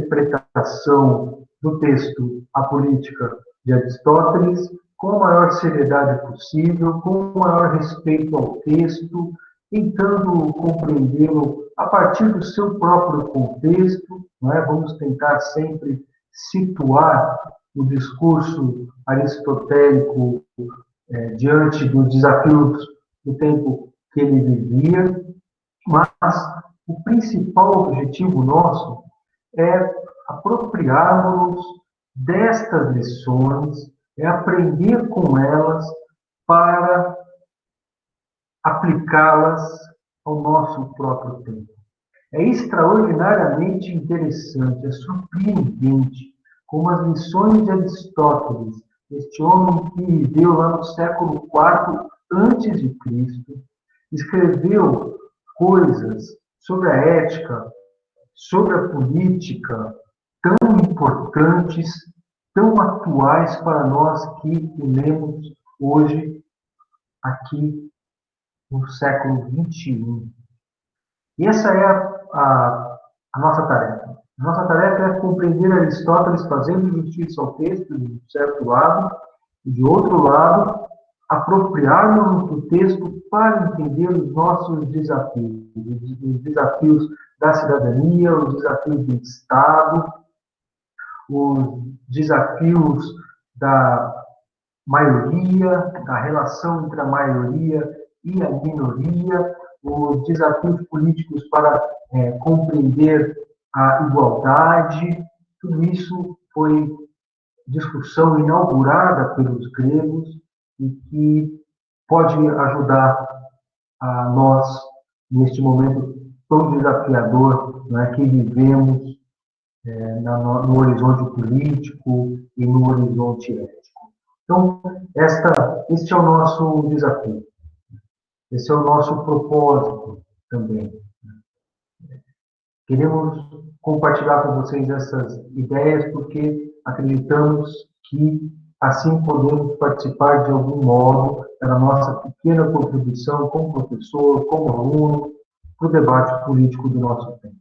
interpretação do texto A Política de Aristóteles, com a maior seriedade possível, com o maior respeito ao texto, tentando compreendê-lo a partir do seu próprio contexto, não é? Vamos tentar sempre situar o discurso aristotélico diante dos desafios do tempo que ele vivia, mas o principal objetivo nosso é apropriarmos destas lições, é aprender com elas para aplicá-las ao nosso próprio tempo. É extraordinariamente interessante, é surpreendente como as lições de Aristóteles, este homem que viveu lá no século IV antes de Cristo, escreveu coisas sobre a ética, sobre a política, tão importantes, tão atuais para nós que o lemos hoje, aqui no século XXI. E essa é a nossa tarefa. A nossa tarefa é compreender Aristóteles fazendo justiça ao texto, de um certo lado, e de outro lado, apropriarmos do texto para entender os nossos desafios, os desafios da cidadania, os desafios do Estado, os desafios da maioria, da relação entre a maioria e a minoria, os desafios políticos para compreender a igualdade. Tudo isso foi discussão inaugurada pelos gregos e que pode ajudar a nós, neste momento tão desafiador, né, que vivemos no horizonte político e no horizonte ético. Então, este é o nosso desafio. Esse é o nosso propósito também. Queremos compartilhar com vocês essas ideias porque acreditamos que assim podemos participar de algum modo da nossa pequena contribuição como professor, como aluno, para o debate político do nosso tempo.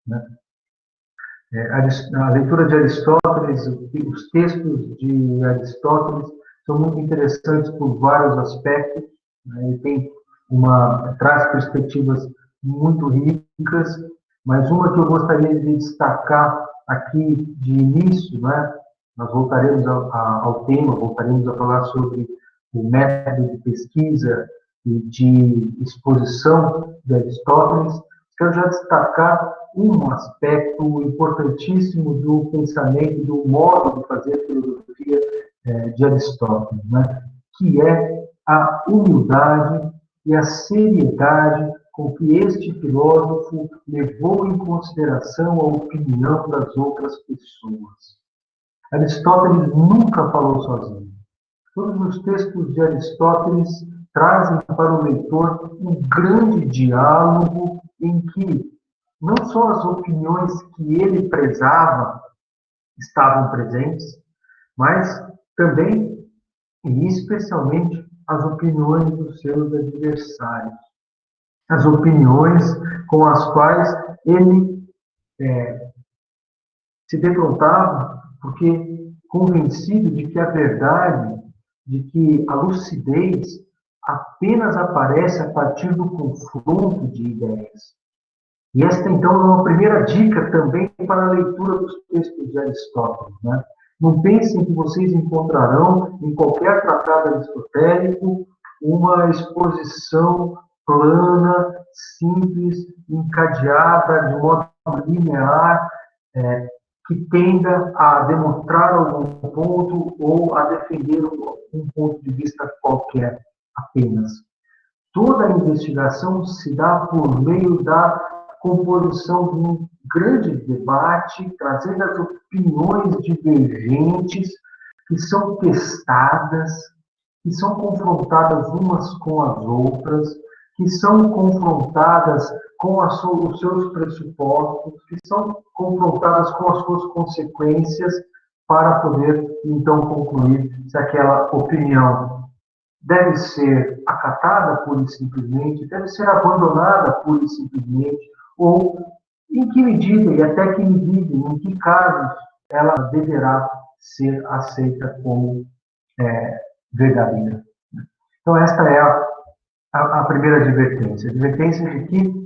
Né? A leitura de Aristóteles, os textos de Aristóteles são muito interessantes por vários aspectos. Né? Ele traz perspectivas muito ricas, mas uma que eu gostaria de destacar aqui de início, né? Nós voltaremos ao tema, voltaremos a falar sobre o método de pesquisa e de exposição de Aristóteles. Quero já destacar um aspecto importantíssimo do pensamento, do modo de fazer filosofia de Aristóteles, né? Que é a humildade e a seriedade com que este filósofo levou em consideração a opinião das outras pessoas. Aristóteles nunca falou sozinho. Todos os textos de Aristóteles trazem para o leitor um grande diálogo em que não só as opiniões que ele prezava estavam presentes, mas também, e especialmente, as opiniões dos seus adversários. As opiniões com as quais ele se defrontava, porque convencido de que a verdade, de que a lucidez apenas aparece a partir do confronto de ideias. E esta, então, é uma primeira dica também para a leitura dos textos de Aristóteles. Né? Não pensem que vocês encontrarão em qualquer tratado aristotélico uma exposição plana, simples, encadeada, de modo linear, que tenda a demonstrar algum ponto ou a defender um ponto de vista qualquer apenas. Toda a investigação se dá por meio da composição de um grande debate, trazendo as opiniões divergentes, que são testadas, que são confrontadas umas com as outras, que são confrontadas com os seus pressupostos, que são confrontadas com as suas consequências, para poder, então, concluir se aquela opinião deve ser acatada pura e simplesmente, deve ser abandonada pura e simplesmente, ou em que medida e até que medida, em que casos ela deverá ser aceita como verdadeira. Então, esta é a primeira advertência. A advertência de que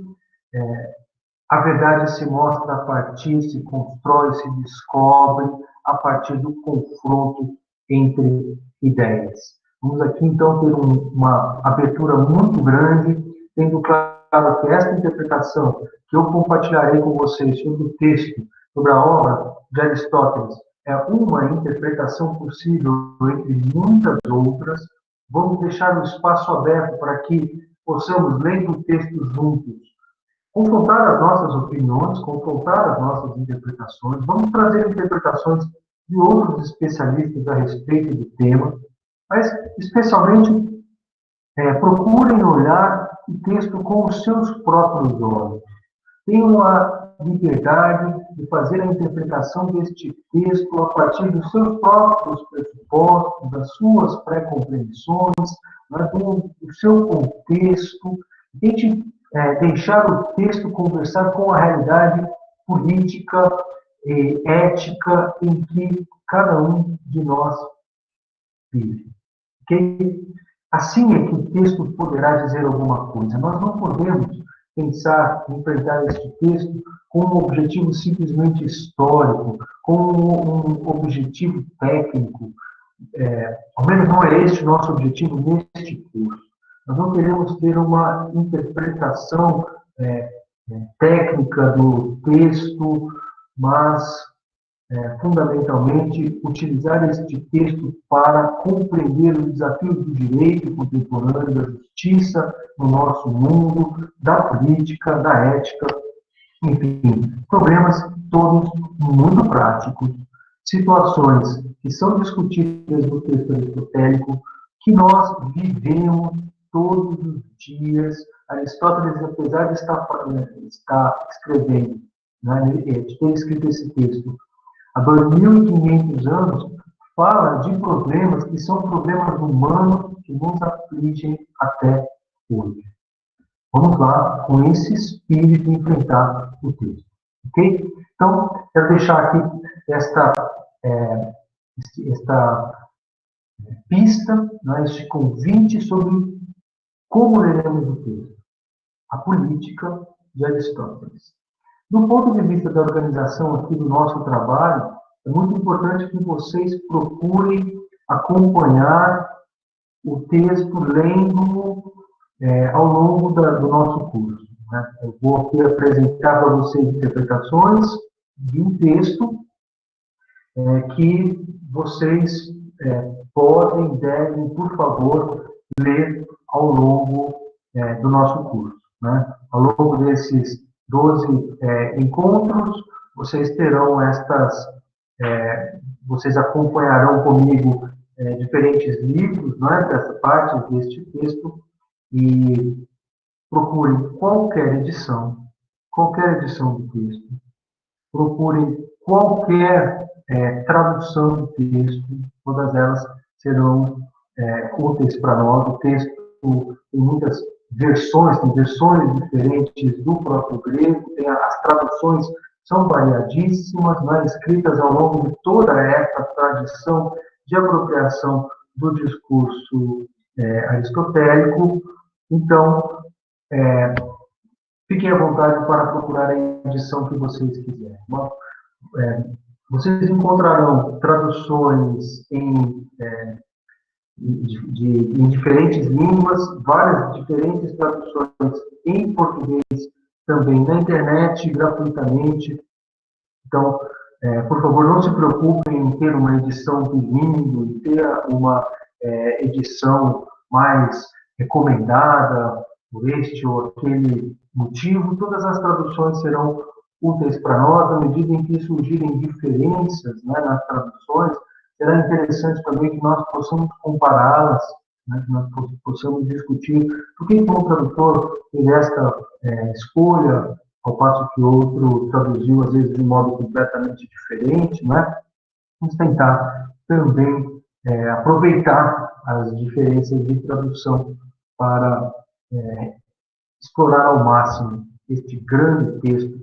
a verdade se mostra a partir, se constrói, se descobre a partir do confronto entre ideias. Vamos aqui, então, ter uma abertura muito grande, tendo claro que esta interpretação que eu compartilharei com vocês sobre o texto, sobre a obra de Aristóteles, é uma interpretação possível entre muitas outras. Vamos deixar o espaço aberto para que possamos, lendo o texto juntos, confrontar as nossas opiniões, confrontar as nossas interpretações. Vamos trazer interpretações de outros especialistas a respeito do tema, mas, especialmente, procurem olhar o texto com os seus próprios olhos. Tenham a liberdade de fazer a interpretação deste texto a partir dos seus próprios pressupostos, das suas pré-compreensões, do seu contexto. Tente deixar o texto conversar com a realidade política e ética em que cada um de nós vive. Okay? Assim é que o texto poderá dizer alguma coisa. Nós não podemos pensar, enfrentar este texto com um objetivo simplesmente histórico, com um objetivo técnico. Ao menos não é este o nosso objetivo neste curso. Nós não queremos ter uma interpretação técnica do texto, mas fundamentalmente, utilizar este texto para compreender os desafios do direito contemporâneo, da justiça no nosso mundo, da política, da ética, enfim, problemas todos muito práticos, situações que são discutidas no texto aristotélico, que nós vivemos todos os dias. Aristóteles, apesar de estar escrevendo, de ter escrito esse texto há 2.500 anos, fala de problemas que são problemas humanos que nos afligem até hoje. Vamos lá, com esse espírito, enfrentar o texto. Ok? Então, quero deixar aqui esta pista, este convite sobre como leremos o texto. A política de Aristóteles. Do ponto de vista da organização aqui do nosso trabalho, é muito importante que vocês procurem acompanhar o texto lendo ao longo do nosso curso. Né? Eu vou aqui apresentar para vocês interpretações de um texto que vocês podem, devem, por favor, ler ao longo do nosso curso. Né? Ao longo desses 12 encontros, vocês terão vocês acompanharão comigo diferentes livros, dessa parte deste texto, e procurem qualquer edição do texto, procurem qualquer tradução do texto, todas elas serão úteis para nós. O texto tem muitas versões, tem versões diferentes do próprio grego, as traduções são variadíssimas, escritas ao longo de toda essa tradição de apropriação do discurso aristotélico. Então, fiquem à vontade para procurar a edição que vocês quiserem. Vocês encontrarão traduções em diferentes línguas, várias diferentes traduções em português também na internet, gratuitamente. Então, por favor, não se preocupem em ter uma edição bilíngue, em ter uma edição mais recomendada por este ou aquele motivo. Todas as traduções serão úteis para nós, à medida em que surgirem diferenças nas traduções. Será interessante também que nós possamos compará-las, que nós possamos discutir por que um tradutor fez esta escolha, ao passo que outro traduziu, às vezes, de modo completamente diferente. Vamos tentar também aproveitar as diferenças de tradução para explorar ao máximo este grande texto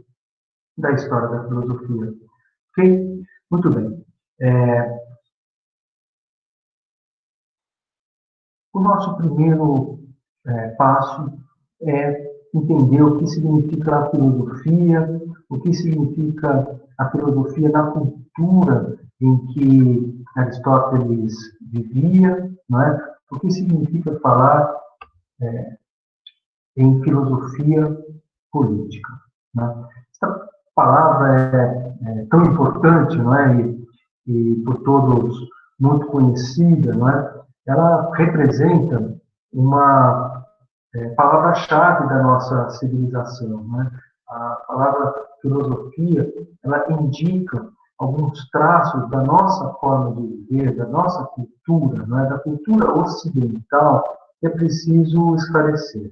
da história da filosofia. Ok? Muito bem. O nosso primeiro passo é entender o que significa a filosofia, o que significa a filosofia na cultura em que Aristóteles vivia, não é? O que significa falar em filosofia política. Né? Essa palavra é tão importante, não é? E por todos muito conhecida, não é? Ela representa uma palavra-chave da nossa civilização. Né? A palavra filosofia, ela indica alguns traços da nossa forma de viver, da nossa cultura, né? Da cultura ocidental, que é preciso esclarecer.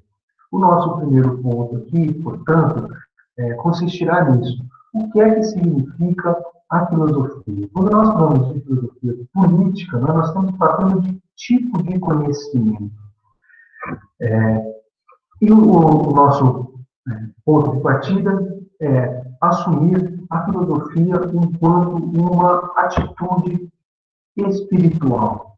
O nosso primeiro ponto aqui, portanto, consistirá nisso. O que é que significa a filosofia? Quando nós falamos de filosofia política, nós estamos falando de tipo de conhecimento. E o nosso ponto de partida é assumir a filosofia enquanto uma atitude espiritual.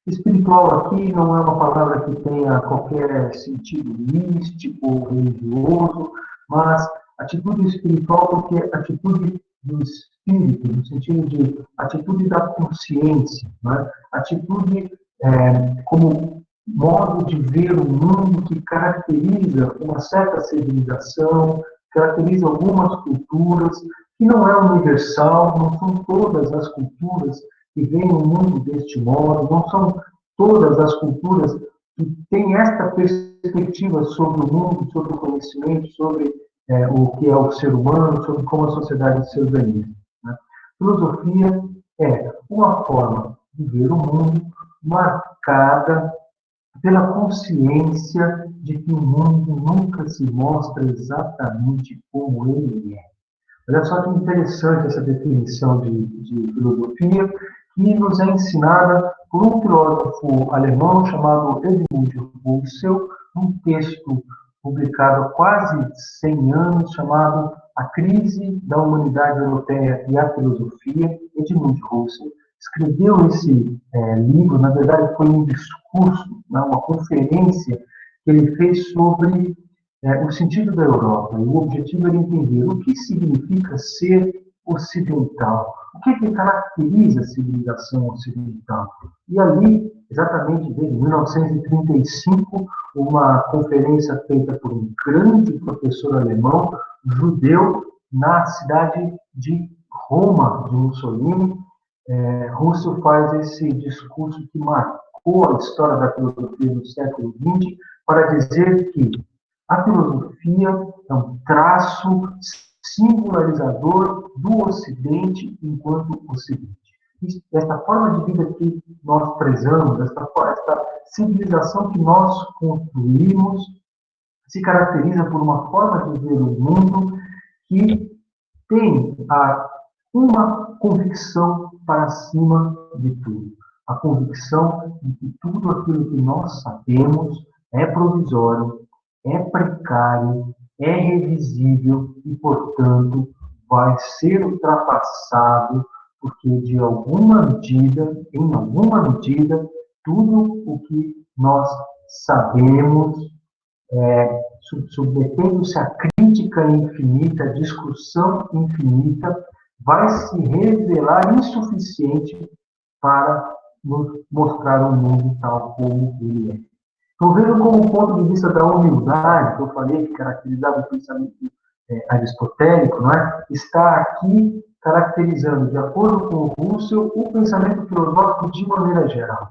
Espiritual aqui não é uma palavra que tenha qualquer sentido místico ou religioso, mas atitude espiritual porque é atitude do espírito, no sentido de atitude da consciência, né? Atitude como modo de ver o mundo que caracteriza uma certa civilização, caracteriza algumas culturas, que não é universal, não são todas as culturas que veem o mundo deste modo, não são todas as culturas que têm esta perspectiva sobre o mundo, sobre o conhecimento, sobre o que é o ser humano, sobre como a sociedade se organiza. Né? Filosofia é uma forma de ver o mundo marcada pela consciência de que o mundo nunca se mostra exatamente como ele é. Olha só que interessante essa definição de filosofia, que nos é ensinada por um filósofo alemão chamado Edmund Husserl, num texto publicado há quase 100 anos, chamado A Crise da Humanidade Europeia e a Filosofia. Edmund Husserl escreveu esse livro, na verdade foi um discurso, uma conferência que ele fez sobre o sentido da Europa. E o objetivo era entender o que significa ser ocidental, o que caracteriza a civilização ocidental. E ali, exatamente em 1935, uma conferência feita por um grande professor alemão, judeu, na cidade de Roma, de Mussolini, Russell faz esse discurso que marcou a história da filosofia no século XX para dizer que a filosofia é um traço singularizador do Ocidente enquanto Ocidente. Esta forma de vida que nós prezamos, esta civilização que nós construímos, se caracteriza por uma forma de ver o mundo que tem uma convicção para cima de tudo. A convicção de que tudo aquilo que nós sabemos é provisório, é precário, é revisível e, portanto, vai ser ultrapassado, porque, em alguma medida, tudo o que nós sabemos, submetendo-se à crítica infinita, à discussão infinita, vai se revelar insuficiente para nos mostrar o mundo tal como ele é. Então, vendo como o ponto de vista da humildade, que eu falei que caracterizava o pensamento aristotélico, não é? Está aqui caracterizando, de acordo com o Russell, o pensamento filosófico de maneira geral.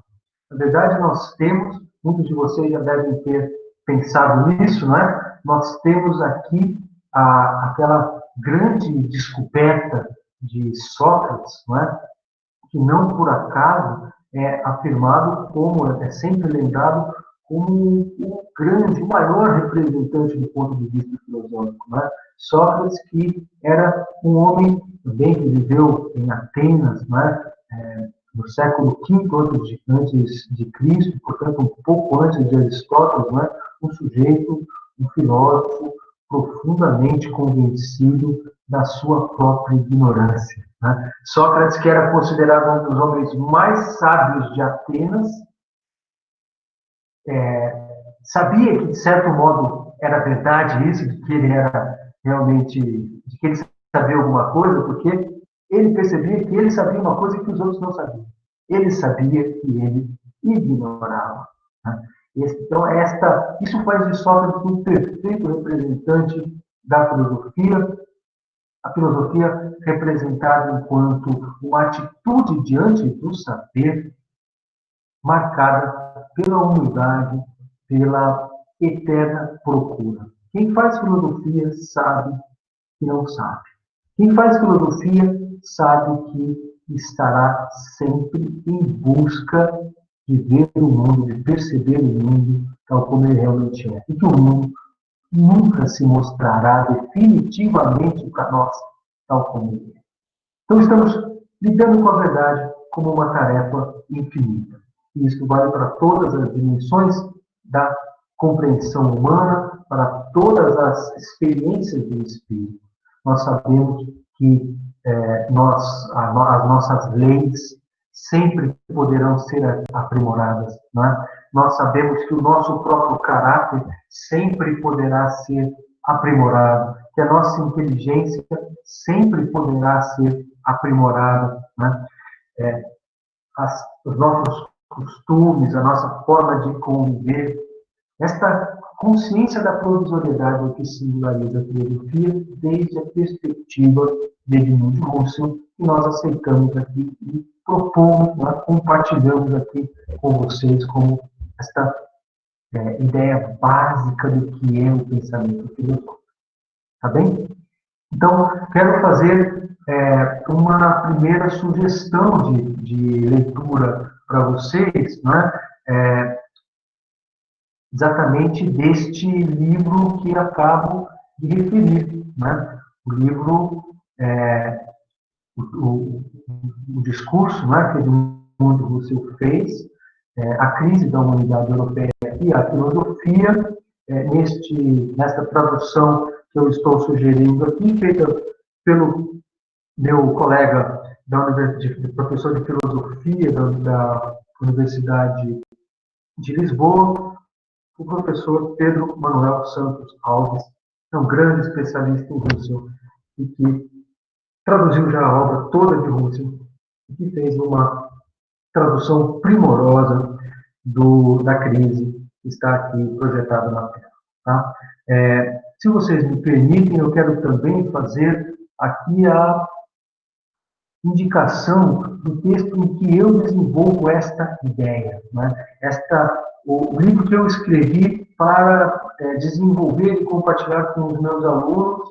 Na verdade, nós temos, muitos de vocês já devem ter pensado nisso, não é? Nós temos aqui aquela grande descoberta de Sócrates, não é? Que não por acaso é afirmado como, é sempre lembrado como o grande, o maior representante do ponto de vista filosófico. Né? Sócrates, que era um homem também que viveu em Atenas, né? No século V antes de Cristo, portanto, um pouco antes de Aristóteles, né? Um sujeito, um filósofo profundamente convencido da sua própria ignorância. Né? Sócrates, que era considerado um dos homens mais sábios de Atenas, sabia que, de certo modo, era verdade isso, de que ele era realmente, de que ele sabia alguma coisa, porque ele percebia que ele sabia uma coisa que os outros não sabiam. Ele sabia que ele ignorava. Né? Então, isso faz de Sócrates um perfeito representante da filosofia, a filosofia representada enquanto uma atitude diante do saber, marcada pela humildade, pela eterna procura. Quem faz filosofia sabe que não sabe. Quem faz filosofia sabe que estará sempre em busca de ver o mundo, de perceber o mundo tal como ele realmente é. E que o mundo nunca se mostrará definitivamente para nós tal como ele é. Então, estamos lidando com a verdade como uma tarefa infinita. E isso vale para todas as dimensões da compreensão humana, para todas as experiências do espírito. Nós sabemos que as nossas leis sempre poderão ser aprimoradas. Né? Nós sabemos que o nosso próprio caráter sempre poderá ser aprimorado, que a nossa inteligência sempre poderá ser aprimorada. Né? Os nossos costumes, a nossa forma de conviver, esta consciência da provisoriedade é que singulariza a filosofia desde a perspectiva de Edmund Husserl, que nós aceitamos aqui e propomos, nós compartilhamos aqui com vocês como esta ideia básica do que é o pensamento filosófico. Tá bem? Então, quero fazer uma primeira sugestão de leitura para vocês, né? Exatamente deste livro que acabo de referir, né? O livro, o discurso, né, que Edmund Husserl fez, A Crise da Humanidade Europeia e a Filosofia, nesta tradução que eu estou sugerindo aqui, feita pelo meu colega professor de filosofia da Universidade de Lisboa, o professor Pedro Manuel Santos Alves, é um grande especialista em Husserl e que traduziu já a obra toda de Husserl e que fez uma tradução primorosa da crise que está aqui projetada na tela. Tá? Se vocês me permitem, eu quero também fazer aqui a indicação do texto em que eu desenvolvo esta ideia. Né? O livro que eu escrevi para desenvolver e compartilhar com os meus alunos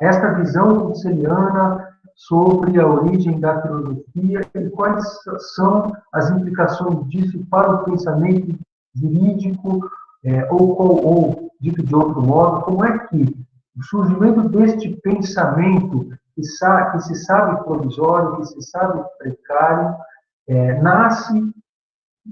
esta visão husserliana sobre a origem da filosofia e quais são as implicações disso para o pensamento jurídico, ou, dito de outro modo, como é que o surgimento deste pensamento que se sabe provisório, que se sabe precário, nasce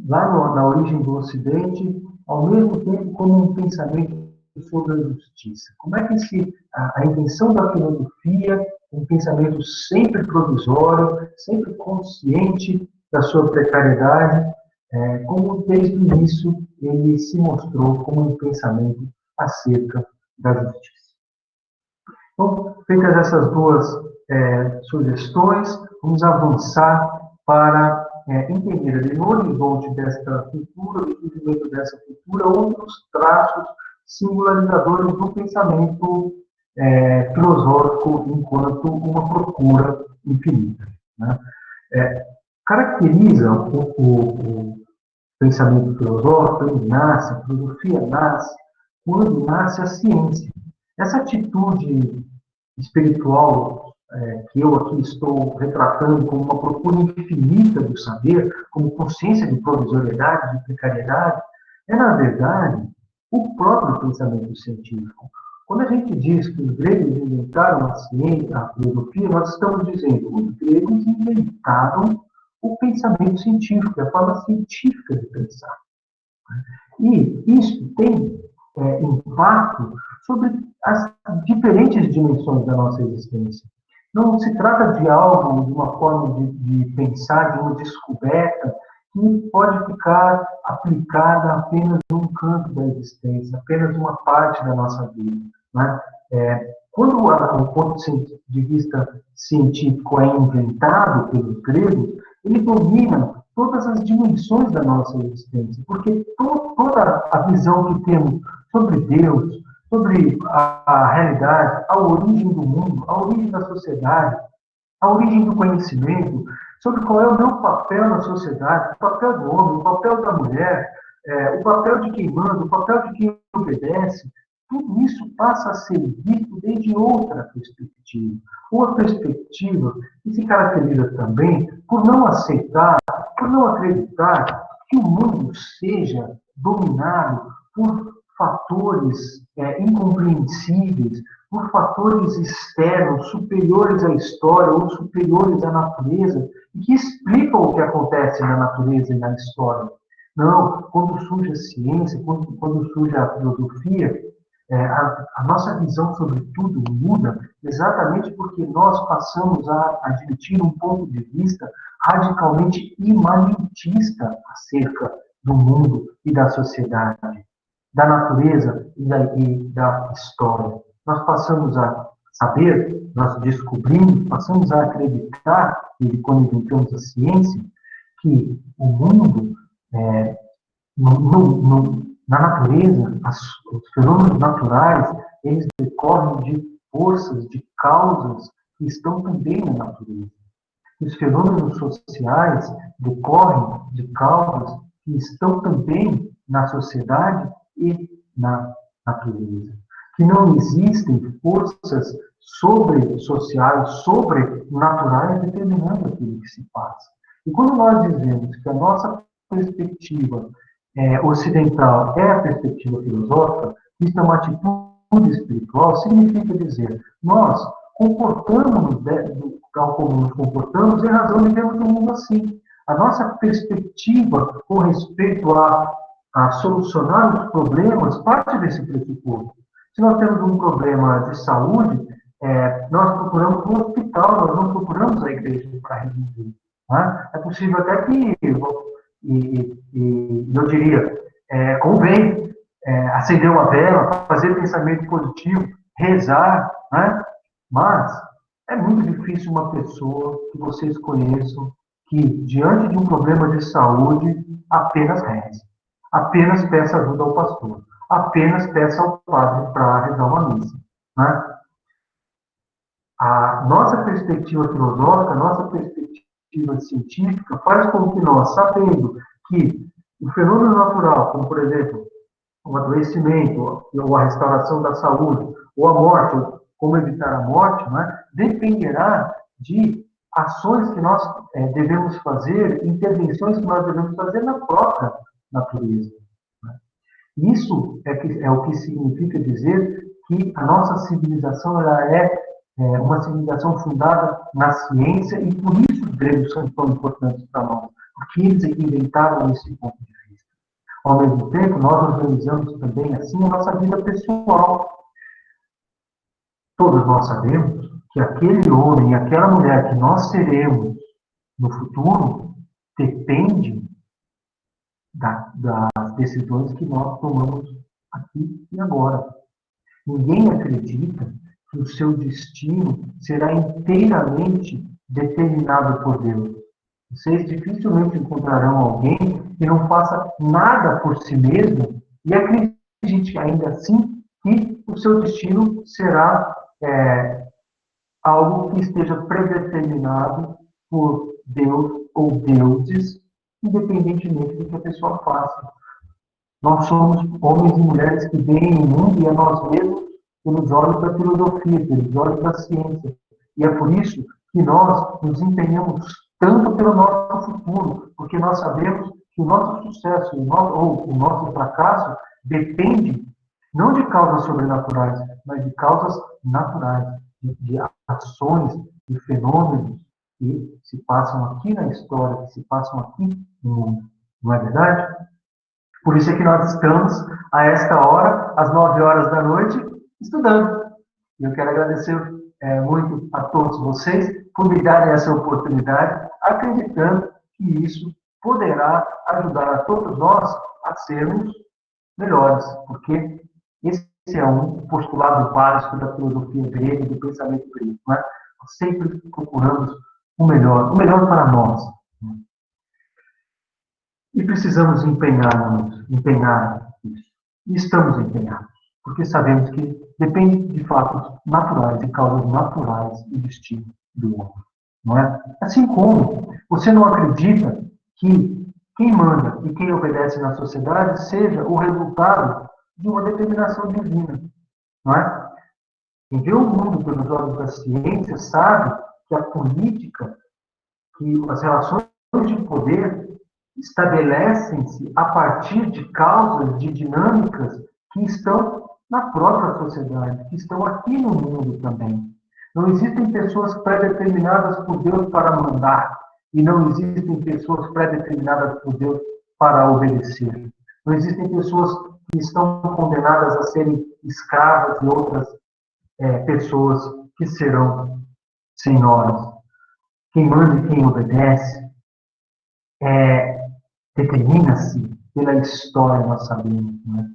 lá na origem do Ocidente, ao mesmo tempo como um pensamento sobre a justiça. Como é que a intenção da filosofia, um pensamento sempre provisório, sempre consciente da sua precariedade, como desde o início ele se mostrou como um pensamento acerca da justiça. Então, feitas essas duas sugestões, vamos avançar para entender ali no horizonte desta cultura, do surgimento dessa cultura, outros traços singularizadores do pensamento filosófico enquanto uma procura infinita. Né? Caracteriza o pensamento filosófico, ele nasce, a filosofia nasce, quando nasce a ciência. Essa atitude espiritual que eu aqui estou retratando como uma procura infinita do saber, como consciência de provisoriedade, de precariedade, na verdade, o próprio pensamento científico. Quando a gente diz que os gregos inventaram a ciência, a filosofia, nós estamos dizendo que os gregos inventaram o pensamento científico, a forma científica de pensar. E isso tem impacto sobre as diferentes dimensões da nossa existência. Não se trata de algo, de uma forma de pensar, de uma descoberta que pode ficar aplicada apenas em um canto da existência, apenas uma parte da nossa vida. Né? Quando o ponto de vista científico é inventado pelos gregos, ele domina todas as dimensões da nossa existência, porque toda a visão que temos sobre Deus, sobre a realidade, a origem do mundo, a origem da sociedade, a origem do conhecimento, sobre qual é o meu papel na sociedade, o papel do homem, o papel da mulher, o papel de quem manda, o papel de quem obedece, tudo isso passa a ser visto desde outra perspectiva. Uma perspectiva que se caracteriza também por não aceitar, por não acreditar que o mundo seja dominado por fatores incompreensíveis, por fatores externos, superiores à história ou superiores à natureza, e que explicam o que acontece na natureza e na história. Não, quando surge a ciência, quando surge a filosofia, a nossa visão sobre tudo muda exatamente porque nós passamos a admitir um ponto de vista radicalmente imanentista acerca do mundo e da sociedade, da natureza e da história. Nós passamos a saber, nós descobrimos, passamos a acreditar, e quando inventamos a ciência, que o mundo, na natureza, os fenômenos naturais, eles decorrem de forças, de causas que estão também na natureza. Os fenômenos sociais decorrem de causas que estão também na sociedade e na natureza. Que não existem forças sobre-sociais, sobrenaturais, determinando aquilo que se passa. E quando nós dizemos que a nossa perspectiva ocidental é a perspectiva filosófica, isso é uma atitude espiritual, significa dizer, nós comportamos-nos tal como nos comportamos em razão de vermos o mundo assim. A nossa perspectiva com respeito a solucionar os problemas parte desse pressuposto. Se nós temos um problema de saúde, nós procuramos um hospital, nós não procuramos a igreja para resolver. Né? É possível até que, eu diria, convém acender uma vela, fazer pensamento positivo, rezar, né? Mas é muito difícil uma pessoa que vocês conheçam que, diante de um problema de saúde, apenas reze, apenas peça ajuda ao pastor, apenas peça ao padre para rezar uma missa. Né? A nossa perspectiva filosófica, a nossa perspectiva científica faz com que nós, sabendo que o fenômeno natural, como por exemplo, o adoecimento, ou a restauração da saúde, ou a morte, ou como evitar a morte, né, dependerá de ações que nós devemos fazer, intervenções que nós devemos fazer na própria natureza. Né? Isso é o que significa dizer que a nossa civilização ela é uma civilização fundada na ciência e por isso os gregos são tão importantes para nós, porque eles inventaram esse ponto de vista. Ao mesmo tempo, nós organizamos também assim a nossa vida pessoal. Todos nós sabemos que aquele homem e aquela mulher que nós seremos no futuro depende das decisões que nós tomamos aqui e agora. Ninguém acredita que o seu destino será inteiramente determinado por Deus. Vocês dificilmente encontrarão alguém que não faça nada por si mesmo e acredite ainda assim que o seu destino será algo que esteja predeterminado por Deus ou deuses, independentemente do que a pessoa faça. Nós somos homens e mulheres que veem o mundo e a nós mesmos pelos olhos da filosofia, pelos olhos da ciência. E é por isso que nós nos empenhamos tanto pelo nosso futuro, porque nós sabemos que o nosso sucesso ou o nosso fracasso depende não de causas sobrenaturais, mas de causas naturais, de ações, de fenômenos que se passam aqui na história, que se passam aqui no mundo. Não é verdade? Por isso é que nós estamos, a esta hora, às 9 horas da noite, estudando. E eu quero agradecer muito a todos vocês por me darem essa oportunidade, acreditando que isso poderá ajudar a todos nós a sermos melhores, porque esse é um postulado básico da filosofia grega e do pensamento grego. Né? Nós sempre procuramos o melhor para nós. E precisamos empenhar isso. E estamos empenhados, porque sabemos que depende de fatos naturais, de causas naturais do destino do homem. Não é? Assim como você não acredita que quem manda e quem obedece na sociedade seja o resultado de uma determinação divina. Não é? Quem vê o mundo pelos olhos da ciência sabe que a política, que as relações de poder estabelecem-se a partir de causas, de dinâmicas que estão na própria sociedade, que estão aqui no mundo também. Não existem pessoas pré-determinadas por Deus para mandar, e não existem pessoas pré-determinadas por Deus para obedecer. Não existem pessoas que estão condenadas a serem escravas e outras pessoas que serão senhoras. Quem manda e quem obedece determina-se pela história, nós sabemos. Né?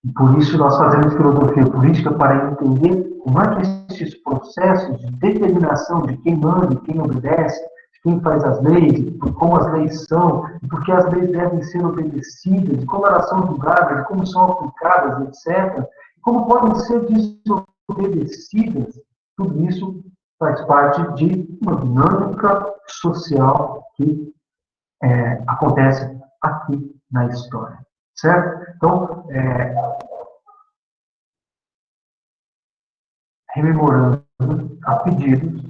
E por isso nós fazemos filosofia política para entender como é que esses processos de determinação de quem manda e quem obedece, de quem faz as leis, de como as leis são, de por que as leis devem ser obedecidas, de como elas são julgadas, de como são aplicadas, etc., e como podem ser desobedecidas, tudo isso faz parte de uma dinâmica social que acontece aqui na história, certo? Então, rememorando a pedidos,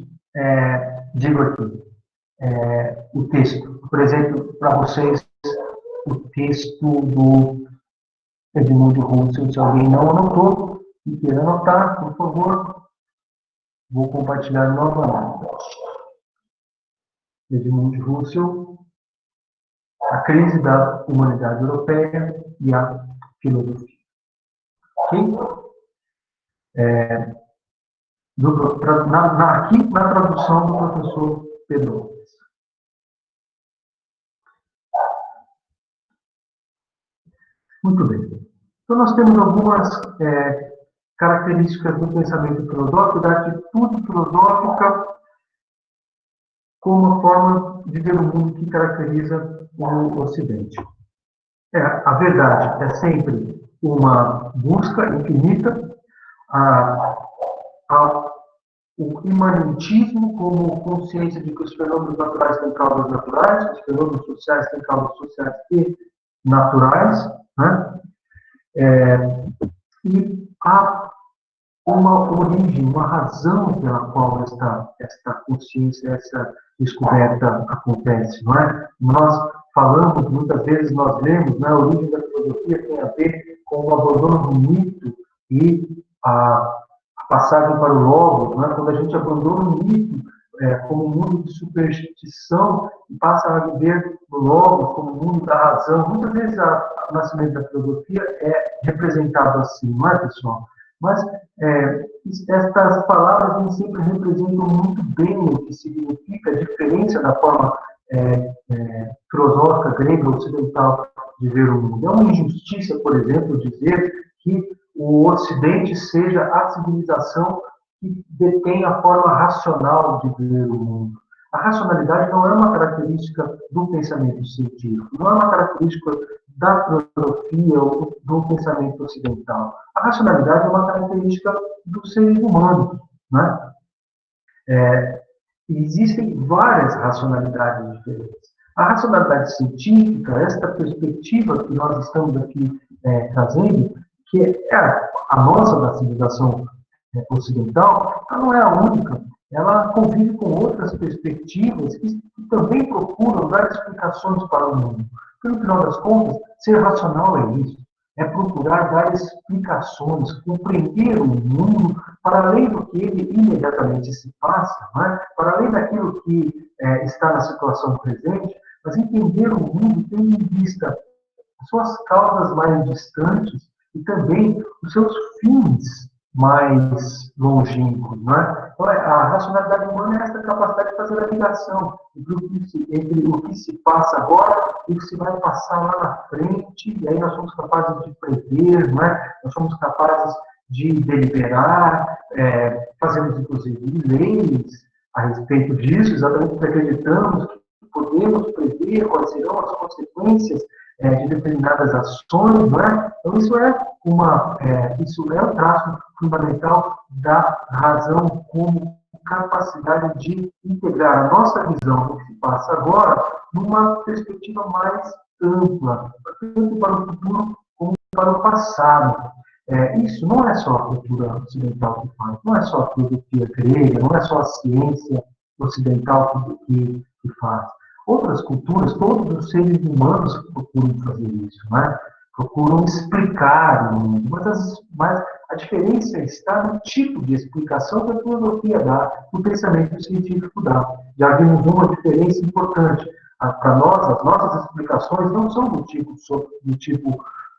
digo aqui, o texto. Por exemplo, para vocês, o texto do Edmund Husserl, se alguém não anotou e queira anotar, por favor, vou compartilhar novamente. Edmund Husserl, A Crise da Humanidade Europeia e a Filosofia. Ok? Aqui na tradução do professor Pedro Lopes. Muito bem. Então, nós temos algumas características do pensamento filosófico, da atitude filosófica, como uma forma de ver o mundo que caracteriza o Ocidente. A verdade é sempre uma busca infinita, o imanentismo como consciência de que os fenômenos naturais têm causas naturais, os fenômenos sociais têm causas sociais e naturais, né? E há uma origem, uma razão pela qual esta consciência, essa descoberta acontece, não é? Nós falamos, muitas vezes nós lemos, né, a origem da filosofia tem a ver com o abandono do mito e a passagem para o logos, né? Quando a gente abandona o mito como um mundo de superstição e passa a viver no logos como um mundo da razão. Muitas vezes o nascimento da filosofia é representado assim, não é, pessoal? Mas estas palavras nem sempre representam muito bem o que significa a diferença da forma filosófica grega ocidental de ver o mundo. É uma injustiça, por exemplo, dizer que o Ocidente seja a civilização que detém a forma racional de ver o mundo. A racionalidade não é uma característica do pensamento científico, não é uma característica da filosofia ou do pensamento ocidental. A racionalidade é uma característica dos seres humanos. Né? Existem várias racionalidades diferentes. A racionalidade científica, esta perspectiva que nós estamos aqui trazendo, que é a nossa da civilização ocidental, ela não é a única. Ela convive com outras perspectivas que também procuram dar explicações para o mundo. Porque, no final das contas, ser racional é isso. É procurar dar explicações, compreender o mundo para além do que ele imediatamente se passa, né? Para além daquilo que está na situação presente, mas entender o mundo tendo em vista as suas causas mais distantes e também os seus fins mais longínquos, não é? Então, a racionalidade humana é essa capacidade de fazer a ligação entre o que se passa agora e o que se vai passar lá na frente, e aí nós somos capazes de prever, não é? Nós somos capazes de deliberar, fazemos inclusive leis a respeito disso, exatamente porque acreditamos que podemos prever quais serão as consequências de determinadas ações, não é? Então, isso é um traço fundamental da razão como capacidade de integrar a nossa visão do que se passa agora numa perspectiva mais ampla, tanto para o futuro como para o passado. Isso não é só a cultura ocidental que faz, não é só a filosofia grega, não é só a ciência ocidental que faz. Outras culturas, todos os seres humanos procuram fazer isso, né? Procuram explicar o mundo, mas a diferença está no tipo de explicação que a filosofia dá, que o pensamento científico dá. Já vimos uma diferença importante. Para nós, as nossas explicações não são do tipo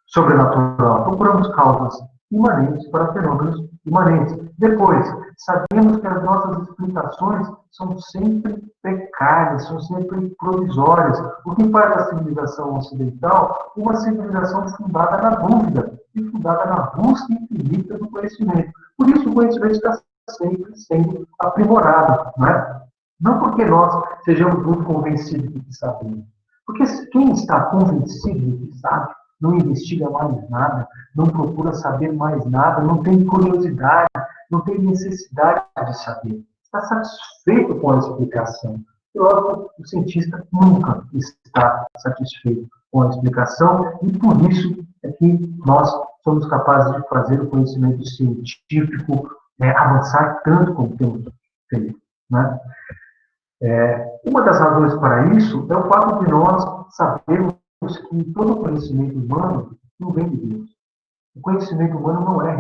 sobrenatural. Procuramos causas imanentes para fenômenos imanentes. Depois, sabemos que as nossas explicações são sempre precárias, são sempre provisórias, o que faz da civilização ocidental uma civilização fundada na dúvida e fundada na busca infinita do conhecimento. Por isso, o conhecimento está sempre sendo aprimorado, não é? Não porque nós sejamos muito convencidos do que sabemos, porque quem está convencido do que sabe não investiga mais nada, não procura saber mais nada, não tem curiosidade, não tem necessidade de saber. Está satisfeito com a explicação. Logo, o cientista nunca está satisfeito com a explicação e por isso é que nós somos capazes de fazer o conhecimento científico avançar tanto como temos feito, né? Uma das razões para isso é o fato de nós sabermos que todo o conhecimento humano não vem de Deus. O conhecimento humano não é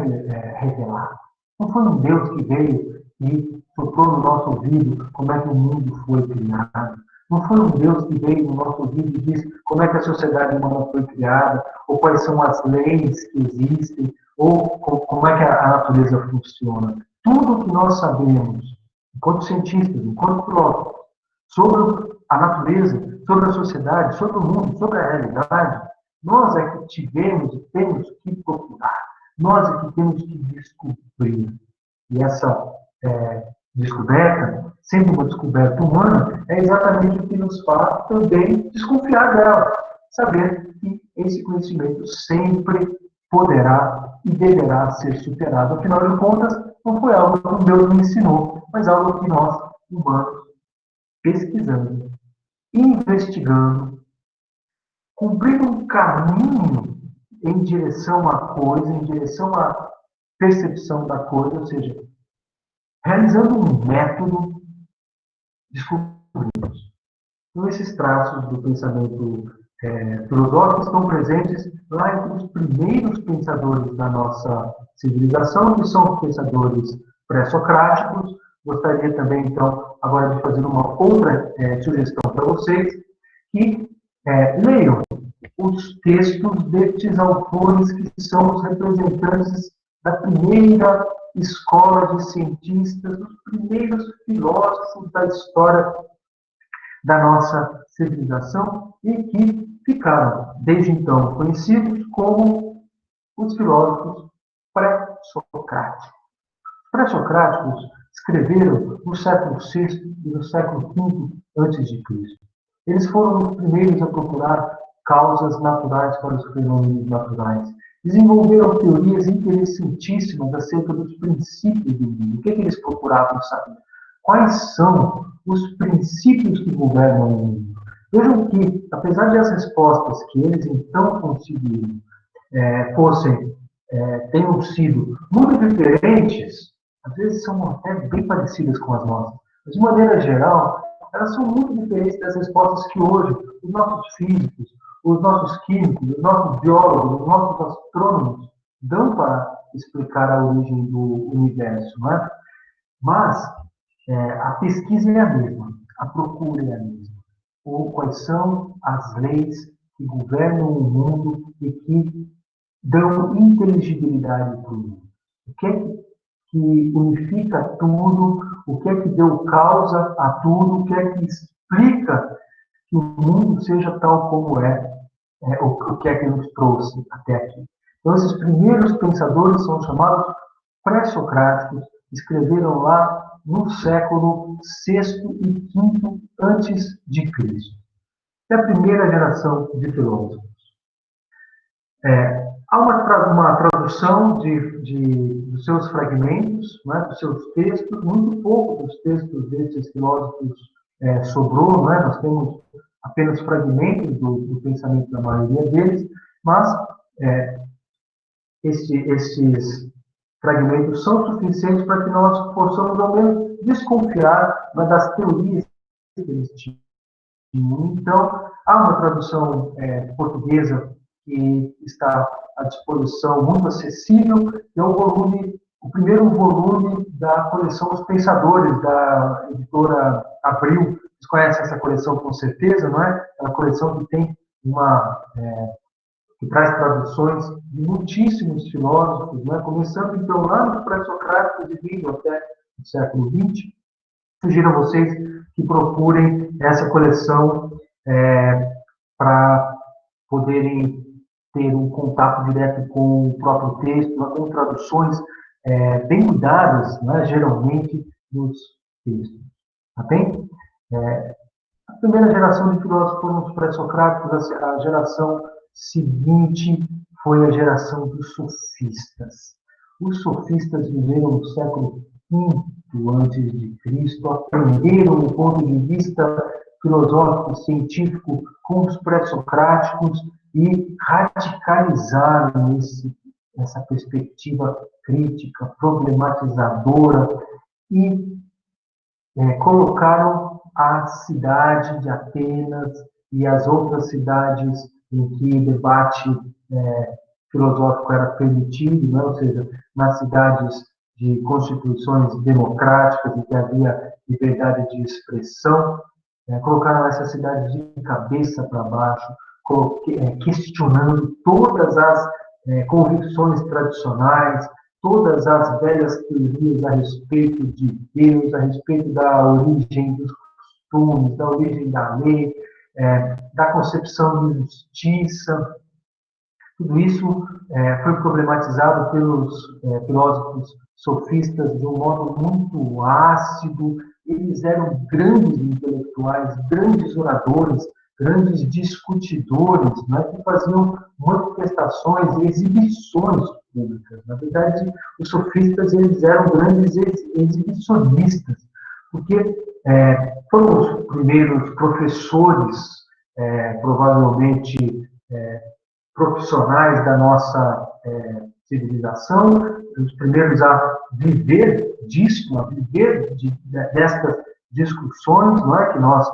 revelado. Não foi um Deus que veio e soprou no nosso ouvido como é que o mundo foi criado. Não foi um Deus que veio no nosso ouvido e disse como é que a sociedade humana foi criada, ou quais são as leis que existem, ou como é que a natureza funciona. Tudo o que nós sabemos, enquanto cientistas, enquanto filósofos, sobre a natureza, sobre a sociedade, sobre o mundo, sobre a realidade, nós é que tivemos e temos que procurar. Nós é que temos que descobrir. E essa descoberta, sendo uma descoberta humana, é exatamente o que nos faz também desconfiar dela. Saber que esse conhecimento sempre poderá e deverá ser superado. Afinal de contas, não foi algo que Deus nos ensinou, mas algo que nós, humanos, pesquisando, investigando, cumprindo um caminho em direção à coisa, em direção à percepção da coisa, ou seja, realizando um método, descobrimos. Então, esses traços do pensamento filosófico estão presentes lá entre os primeiros pensadores da nossa civilização, que são os pensadores pré-socráticos. Gostaria também, então, agora de fazer uma outra sugestão para vocês, que leiam os textos destes autores que são os representantes da primeira escola de cientistas, dos primeiros filósofos da história da nossa civilização e que ficaram, desde então, conhecidos como os filósofos pré-socráticos. Os pré-socráticos escreveram no século VI e no século V a.C. Eles foram os primeiros a procurar causas naturais para os fenômenos naturais. Desenvolveram teorias interessantíssimas acerca dos princípios do mundo. O que eles procuravam saber? Quais são os princípios que governam o mundo? Vejam que, apesar de as respostas que eles então conseguiram tenham sido muito diferentes, às vezes são até bem parecidas com as nossas, mas de maneira geral, elas são muito diferentes das respostas que hoje os nossos físicos, os nossos químicos, os nossos biólogos, os nossos astrônomos dão para explicar a origem do universo, não é? Mas a pesquisa é a mesma, a procura é a mesma. Ou quais são as leis que governam o mundo e que dão inteligibilidade para o mundo. O que é que unifica tudo? O que é que deu causa a tudo? O que é que explica que o mundo seja tal como o que é que nos trouxe até aqui? Então, esses primeiros pensadores são chamados pré-socráticos, escreveram lá no século VI e V antes de Cristo. É a primeira geração de filósofos. Há uma tradução dos seus fragmentos, né, dos seus textos, muito pouco dos textos desses filósofos sobrou, né, nós temos apenas fragmentos do pensamento da maioria deles, mas esses fragmentos são suficientes para que nós possamos, ao menos, desconfiar, né, das teorias que eles tinham. Então, há uma tradução portuguesa que está à disposição, muito acessível, que é o primeiro volume da coleção Os Pensadores, da editora Abril. Vocês conhecem essa coleção com certeza, não é? É uma coleção que tem que traz traduções de muitíssimos filósofos, né? Começando então lá nos pré-socráticos e vindo até o século XX. Sugiro a vocês que procurem essa coleção para poderem ter um contato direto com o próprio texto, com traduções bem cuidadas, né, geralmente, dos textos. Tá bem? A primeira geração de filósofos foram os pré-socráticos, a geração seguinte foi a geração dos sofistas. Os sofistas viveram no século V antes de Cristo, aprenderam do ponto de vista filosófico, científico, com os pré-socráticos e radicalizaram essa perspectiva crítica, problematizadora e colocaram a cidade de Atenas e as outras cidades em que debate filosófico era permitido, né? Ou seja, nas cidades de constituições democráticas em que havia liberdade de expressão, colocaram essa cidade de cabeça para baixo, questionando todas as convicções tradicionais, todas as velhas teorias a respeito de Deus, a respeito da origem dos costumes, da origem da lei, da concepção de justiça. Tudo isso foi problematizado pelos filósofos sofistas de um modo muito ácido. Eles eram grandes intelectuais, grandes oradores, grandes discutidores, né, que faziam manifestações e exibições públicas. Na verdade, os sofistas eles eram grandes exibicionistas, porque foram os primeiros professores, provavelmente profissionais da nossa civilização, os primeiros a viver disso, a viver destas discussões, não é, que nós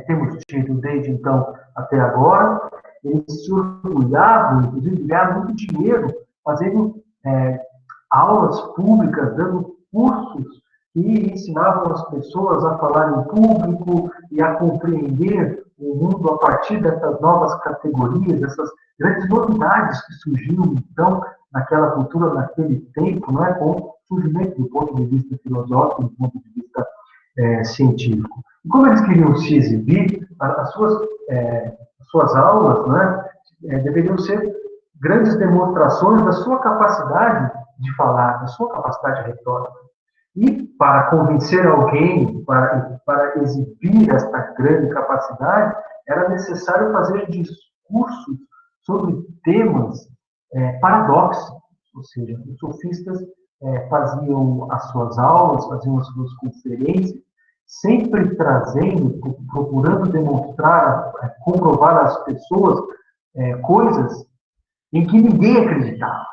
temos tido desde então até agora. Eles se orgulhavam, inclusive ganharam muito dinheiro fazendo aulas públicas, dando cursos que ensinavam as pessoas a falar em público e a compreender o mundo a partir dessas novas categorias, dessas grandes novidades que surgiram, então, naquela cultura, naquele tempo, não é, com o surgimento do ponto de vista filosófico, do ponto de vista científico. E como eles queriam se exibir, as suas aulas, né, deveriam ser grandes demonstrações da sua capacidade de falar, da sua capacidade retórica. E para convencer alguém, para exibir esta grande capacidade, era necessário fazer discursos sobre temas paradoxos, ou seja, os sofistas faziam as suas aulas, faziam as suas conferências, sempre trazendo, procurando demonstrar, comprovar às pessoas coisas em que ninguém acreditava.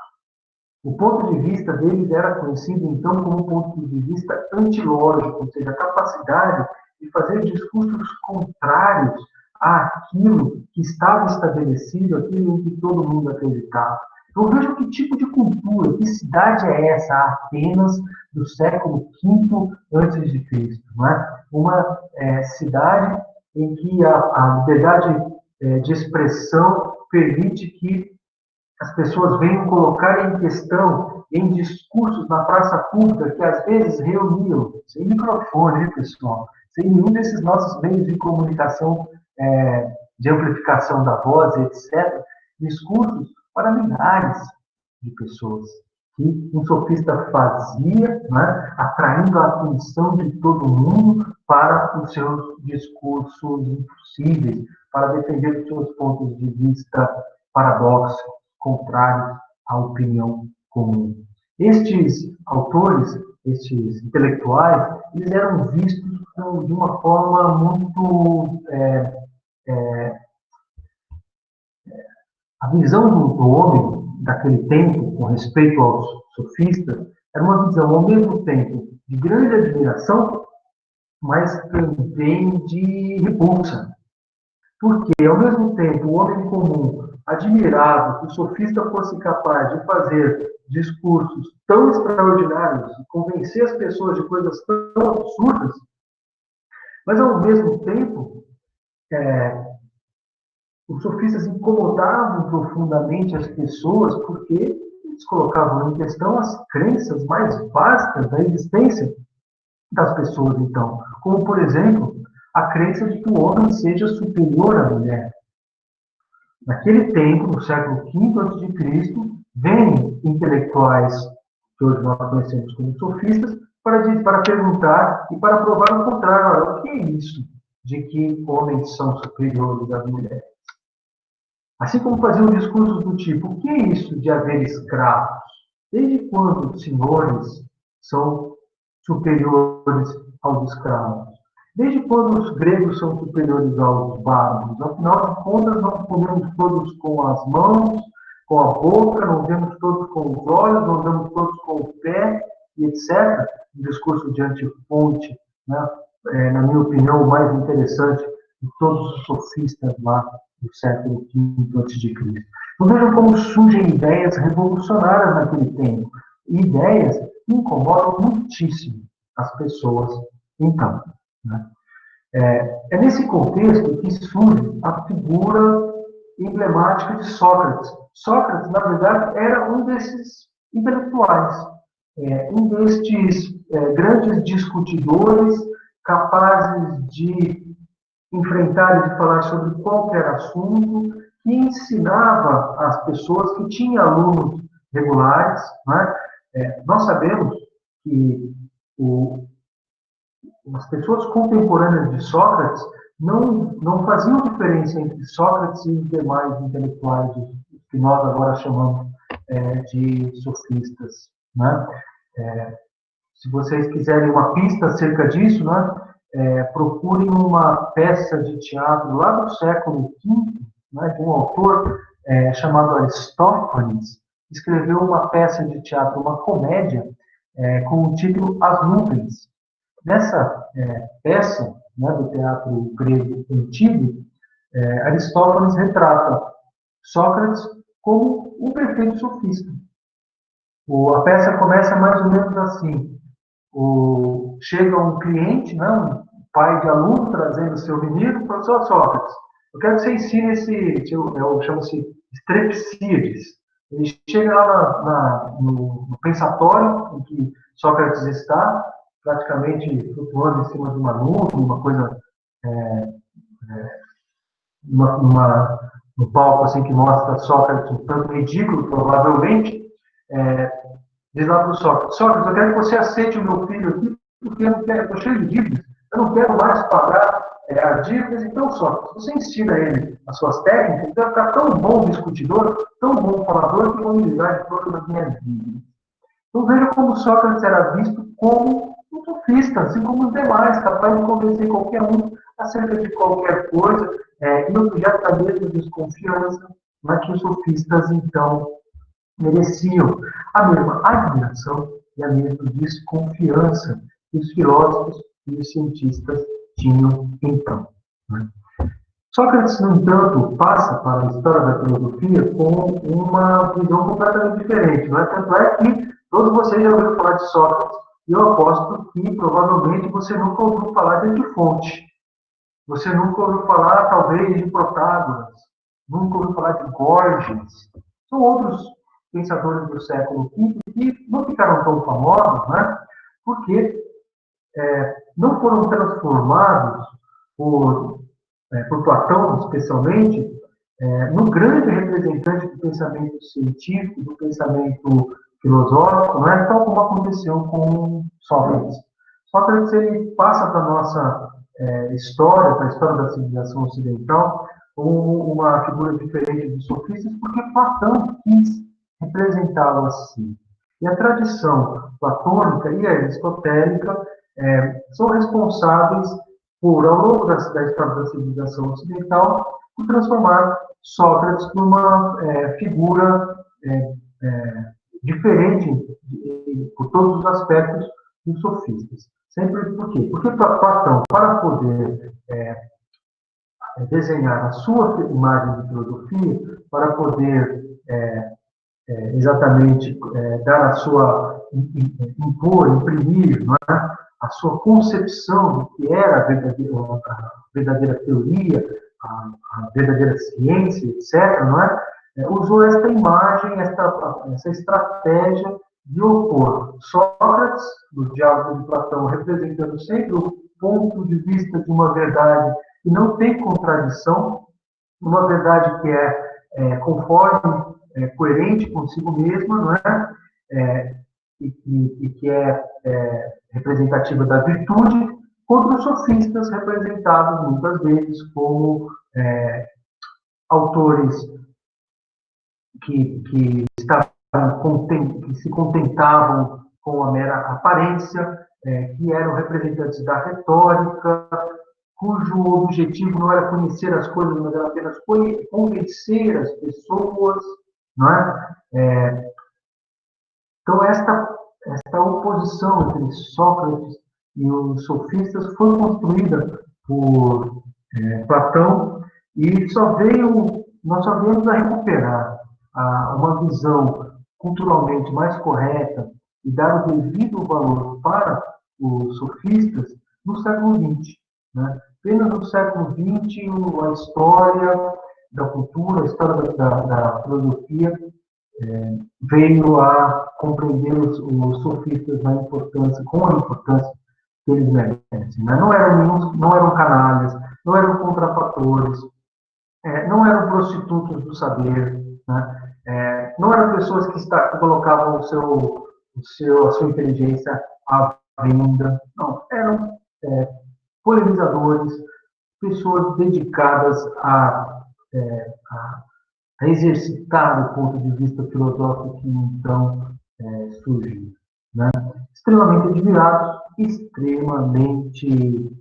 O ponto de vista deles era conhecido, então, como um ponto de vista antilógico, ou seja, a capacidade de fazer discursos contrários àquilo que estava estabelecido, aquilo em que todo mundo acreditava. Então, vejam que tipo de cultura, que cidade é essa, Atenas, do século V antes de Cristo, não é? Uma cidade em que a liberdade de expressão permite que as pessoas venham colocar em questão em discursos na praça pública que às vezes reuniam, sem microfone, pessoal, sem nenhum desses nossos meios de comunicação, de amplificação da voz, etc., discursos para milhares de pessoas que um sofista fazia, né, atraindo a atenção de todo mundo para os seus discursos impossíveis, para defender os seus pontos de vista paradoxos, contrários à opinião comum. Estes autores, estes intelectuais, eles eram vistos de uma forma muito... a visão do homem daquele tempo, com respeito aos sofistas, era uma visão, ao mesmo tempo, de grande admiração, mas também de repulsa. Porque, ao mesmo tempo, o homem comum admirava que o sofista fosse capaz de fazer discursos tão extraordinários e convencer as pessoas de coisas tão absurdas, mas, ao mesmo tempo, os sofistas incomodavam profundamente as pessoas porque eles colocavam em questão as crenças mais básicas da existência das pessoas, então. Como, por exemplo, a crença de que o homem seja superior à mulher. Naquele tempo, no século V a.C., vêm intelectuais, que hoje nós conhecemos como sofistas, para perguntar e para provar o contrário. O que é isso de que homens são superiores às mulheres? Assim como faziam discursos do tipo, o que é isso de haver escravos? Desde quando os senhores são superiores aos escravos? Desde quando os gregos são superiores aos bárbaros? Afinal de contas, não comemos todos com as mãos, com a boca, não vemos todos com os olhos, não vemos todos com o pé, e etc. Um discurso de antifonte, né? Na minha opinião, o mais interessante de todos os sofistas lá do século V a.C. Então vejam como surgem ideias revolucionárias naquele tempo. Ideias que incomodam muitíssimo as pessoas, então. Né? É nesse contexto que surge a figura emblemática de Sócrates. Sócrates, na verdade, era um desses intelectuais, um destes grandes discutidores capazes de enfrentar e de falar sobre qualquer assunto, que ensinava as pessoas, que tinha alunos regulares. Né? Nós sabemos que as pessoas contemporâneas de Sócrates não faziam diferença entre Sócrates e os demais intelectuais, que nós agora chamamos de sofistas. Né? Se vocês quiserem uma pista acerca disso, né, procurem uma peça de teatro lá do século V, né, de um autor chamado Aristófanes, que escreveu uma peça de teatro, uma comédia, com o título As Nuvens. Nessa peça, né, do teatro grego antigo, Aristófanes retrata Sócrates como um perfeito sofista. A peça começa mais ou menos assim. Chega um cliente, né, um pai de aluno, trazendo seu menino, e fala assim, Sócrates, eu quero que você ensine chama-se Strepsíades. Ele chega lá no pensatório em que Sócrates está, praticamente flutuando em cima de uma nuvem, uma coisa, no palco assim, que mostra Sócrates um tanto ridículo, provavelmente, diz lá para o Sócrates, Sócrates, eu quero que você aceite o meu filho aqui, porque eu estou cheio de dívidas, eu não quero mais pagar as dívidas, então, Sócrates, você ensina a ele as suas técnicas, ele vai ficar tão bom discutidor, tão bom falador, que eu vou me livrar de todas as minhas dívidas. Então, veja como Sócrates era visto como um sofista, assim como os demais, capaz de convencer qualquer um acerca de qualquer coisa, e objeto da mesma desconfiança, mas que os sofistas, então, mereciam a mesma admiração e a mesma desconfiança que os filósofos e os cientistas tinham então. Né? Sócrates, no entanto, passa para a história da filosofia com uma visão completamente diferente. Não é? Tanto é que todos vocês já ouviram falar de Sócrates, e eu aposto que provavelmente você nunca ouviu falar de Antifonte. Você nunca ouviu falar, talvez, de Protágoras, nunca ouviu falar de Gorgias. São outros pensadores do século V que não ficaram tão famosos, né? Porque não foram transformados por Platão, especialmente, no grande representante do pensamento científico, do pensamento filosófico, não é? Tal como aconteceu com Sócrates. Sócrates ele passa para a nossa história, para a história da civilização ocidental, como uma figura diferente dos sofistas, porque Platão quis representá-lo assim. E a tradição platônica e aristotélica são responsáveis por, ao longo da história da civilização ocidental, por transformar Sócrates numa figura diferente por todos os aspectos dos sofistas. Sempre por quê? Porque Platão, para poder desenhar a sua imagem de filosofia, para poder exatamente dar a sua, impor, imprimir, não é? A sua concepção do que era a verdadeira teoria, a verdadeira ciência, etc., não é? Usou esta imagem, essa estratégia de opor Sócrates, no Diálogo de Platão, representando sempre o ponto de vista de uma verdade que não tem contradição, uma verdade que conforme, coerente consigo mesma, não é? E que é representativa da virtude, contra os sofistas representados muitas vezes como autores que se contentavam com a mera aparência, que eram representantes da retórica, cujo objetivo não era conhecer as coisas, mas era apenas convencer as pessoas, não é? Então, esta oposição entre Sócrates e os sofistas foi construída por Platão e nós só viemos a recuperar uma visão culturalmente mais correta e dar o devido valor para os sofistas no século XX. Né? Apenas no século XX, a história da cultura, a história da filosofia veio a compreender os sofistas na importância, com a importância que eles merecem. Né? Não eram canalhas, não eram contrafatores, não eram prostitutos do saber, né? Não eram pessoas que colocavam a sua inteligência à venda, não, eram polemizadores, pessoas dedicadas a exercitar o ponto de vista filosófico que então surgiu. Né? Extremamente admirados, extremamente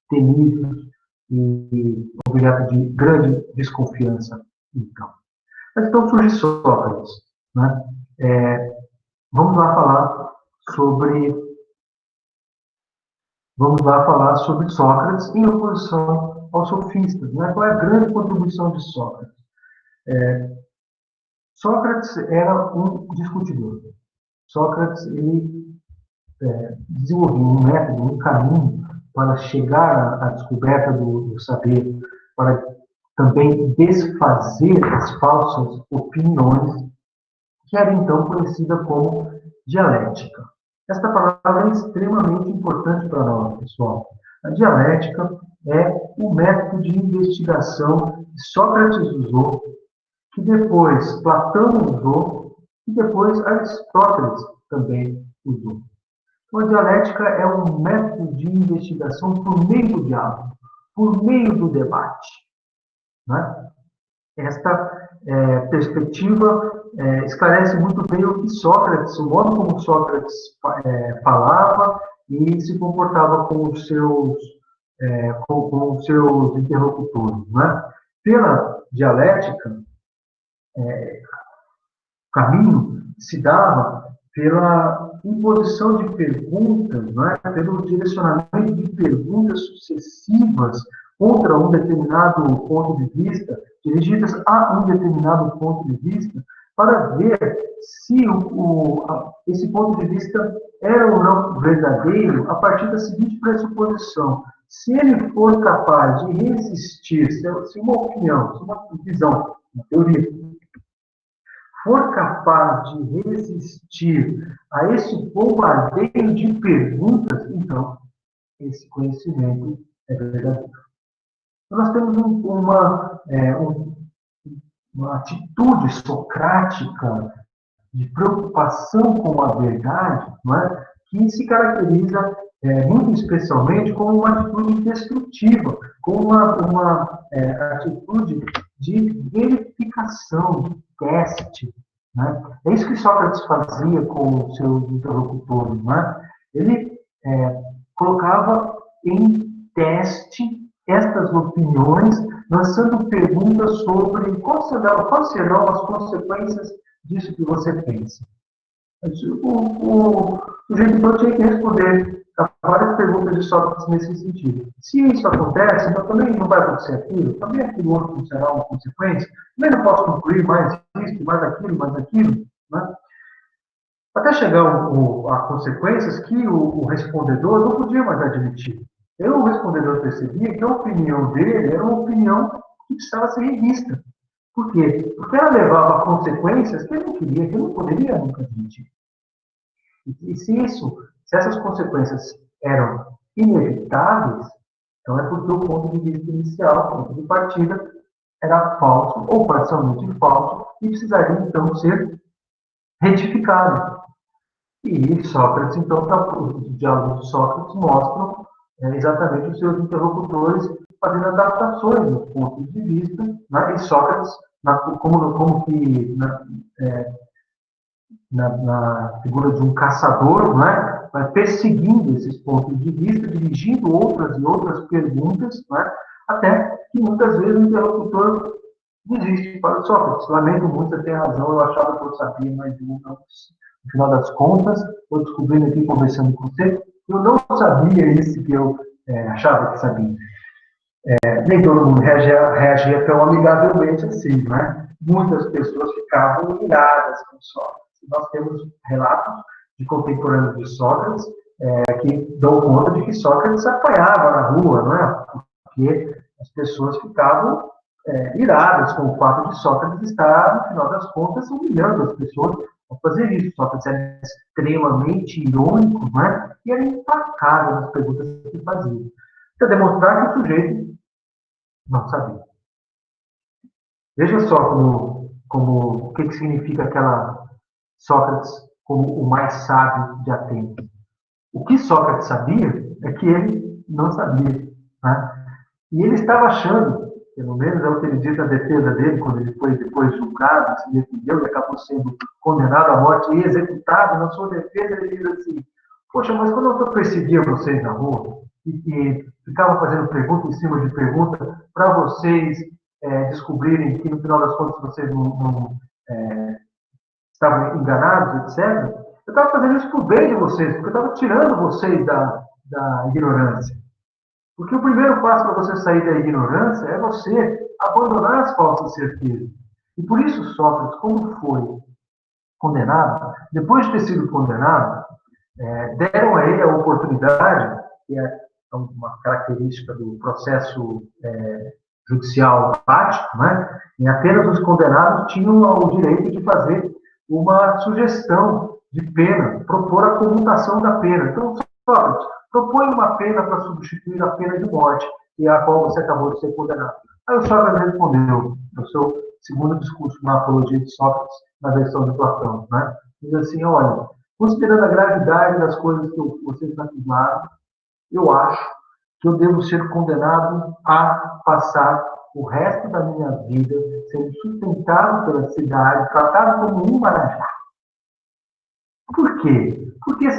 temidos e objeto de grande desconfiança. Mas então surge Sócrates. Né? Vamos lá falar sobre Sócrates em oposição aos sofistas. Né? Qual é a grande contribuição de Sócrates? Sócrates era um discutidor. Sócrates ele desenvolveu um método, um caminho para chegar à descoberta do saber, para também desfazer as falsas opiniões, que era então conhecida como dialética. Esta palavra é extremamente importante para nós, pessoal. A dialética é o método de investigação que Sócrates usou, que depois Platão usou e depois Aristóteles também usou. Então, a dialética é um método de investigação por meio do diálogo, por meio do debate. Né? Esta perspectiva esclarece muito bem o que Sócrates, o modo como Sócrates falava e se comportava com os seus interlocutores. Né? Pela dialética, o caminho se dava pela imposição de perguntas, não é? Pelo direcionamento de perguntas sucessivas contra um determinado ponto de vista, dirigidas a um determinado ponto de vista, para ver se esse ponto de vista era ou não verdadeiro a partir da seguinte pressuposição: se ele for capaz de resistir, se uma opinião, se uma visão, uma teoria, for capaz de resistir a esse bombardeio de perguntas, então esse conhecimento é verdadeiro. Então, nós temos uma atitude socrática de preocupação com a verdade, não é? Que se caracteriza muito especialmente como uma atitude destrutiva, como uma atitude de verificação, de teste. Né? É isso que Sócrates fazia com os seus interlocutores. Não é? Ele colocava em teste estas opiniões, lançando perguntas sobre quais serão as consequências disso que você pensa. O sujeito então tinha que responder a várias perguntas de Sócrates nesse sentido. Se isso acontece, então também não vai acontecer aquilo, também aquilo outro não será uma consequência, também não posso concluir mais isso, mais aquilo, né? Até chegar a consequências que o respondedor não podia mais admitir. O respondedor percebia que a opinião dele era uma opinião que precisava ser revista. Por quê? Porque ela levava a consequências que ele não queria, que ele não poderia nunca admitir. E se essas consequências eram inevitáveis, então é porque o ponto de vista inicial, o ponto de partida, era falso ou parcialmente falso e precisaria então ser retificado. E Sócrates, então, os diálogos de Sócrates mostram exatamente os seus interlocutores fazendo adaptações dos pontos de vista, né? E Sócrates, como que na figura de um caçador, né? Vai perseguindo esses pontos de vista, dirigindo outras e outras perguntas, né? Até que muitas vezes o interlocutor desiste para Sócrates. Lamento muito, você tem razão, eu achava que eu sabia, mas não. No final das contas, estou descobrindo aqui, conversando com você, eu não sabia isso que eu achava que sabia. Nem todo mundo reagia tão amigavelmente assim, né? Muitas pessoas ficavam iradas com Sócrates. Nós temos relatos de contemporâneos de Sócrates que dão conta de que Sócrates apanhava na rua, não é? Porque as pessoas ficavam iradas com o fato de Sócrates estar, no final das contas, humilhando as pessoas ao fazer isso. Sócrates era extremamente irônico, né? E era implacável nas perguntas que fazia. Para demonstrar que o sujeito não sabia. Veja só o que significa aquela Sócrates como o mais sábio de Atenas. O que Sócrates sabia é que ele não sabia. Né? E ele estava achando, pelo menos é o que ele diz na defesa dele, quando ele foi depois julgado, se defendeu e acabou sendo condenado à morte e executado, na sua defesa ele diz assim: poxa, mas quando eu perseguia vocês na rua e ficava fazendo pergunta em cima de pergunta para vocês descobrirem que no final das contas vocês não estavam enganados, etc., eu estava fazendo isso por bem de vocês, porque eu estava tirando vocês da ignorância. Porque o primeiro passo para você sair da ignorância é você abandonar as falsas certezas. E por isso Sócrates, como foi condenado, depois de ter sido condenado, deram a ele a oportunidade, que é uma característica do processo judicial prático, né? E apenas os condenados tinham o direito de fazer uma sugestão de pena, propor a comutação da pena. Então, Sócrates, propõe uma pena para substituir a pena de morte, e a qual você acabou de ser condenado. Aí o Sócrates respondeu, no seu segundo discurso na Apologia de Sócrates, na versão de Platão, né? Diz assim: olha, considerando a gravidade das coisas que vocês me acusaram, eu acho que eu devo ser condenado a passar o resto da minha vida sendo sustentado pela cidade, tratado como um marajá. Por quê?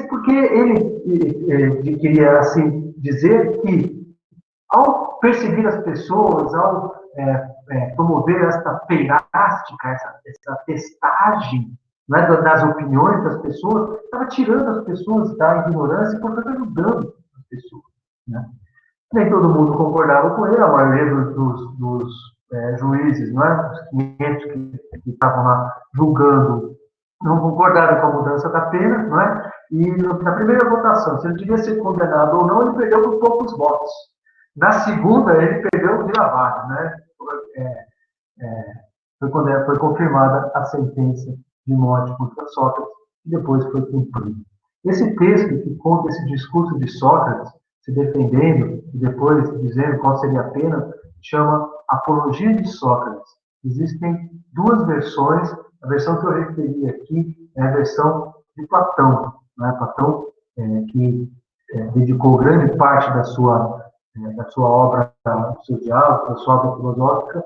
Porque ele queria assim dizer que, ao perseguir as pessoas, ao promover essa peirástica, essa testagem, né, das opiniões das pessoas, estava tirando as pessoas da ignorância e, portanto, ajudando as pessoas. Né? Nem todo mundo concordava com ele, a maioria dos juízes, não é? Os 500 que estavam lá julgando, não concordaram com a mudança da pena, não é? E na primeira votação, se ele devia ser condenado ou não, ele perdeu por poucos votos. Na segunda, ele perdeu de lavada, né? Foi quando foi confirmada a sentença de morte contra Sócrates e depois foi cumprida. Esse texto que conta esse discurso de Sócrates, se defendendo e depois dizendo qual seria a pena, chama Apologia de Sócrates. Existem duas versões. A versão que eu referi aqui é a versão de Platão. Né? Platão, que dedicou grande parte da sua obra, do seu diálogo, da sua obra filosófica,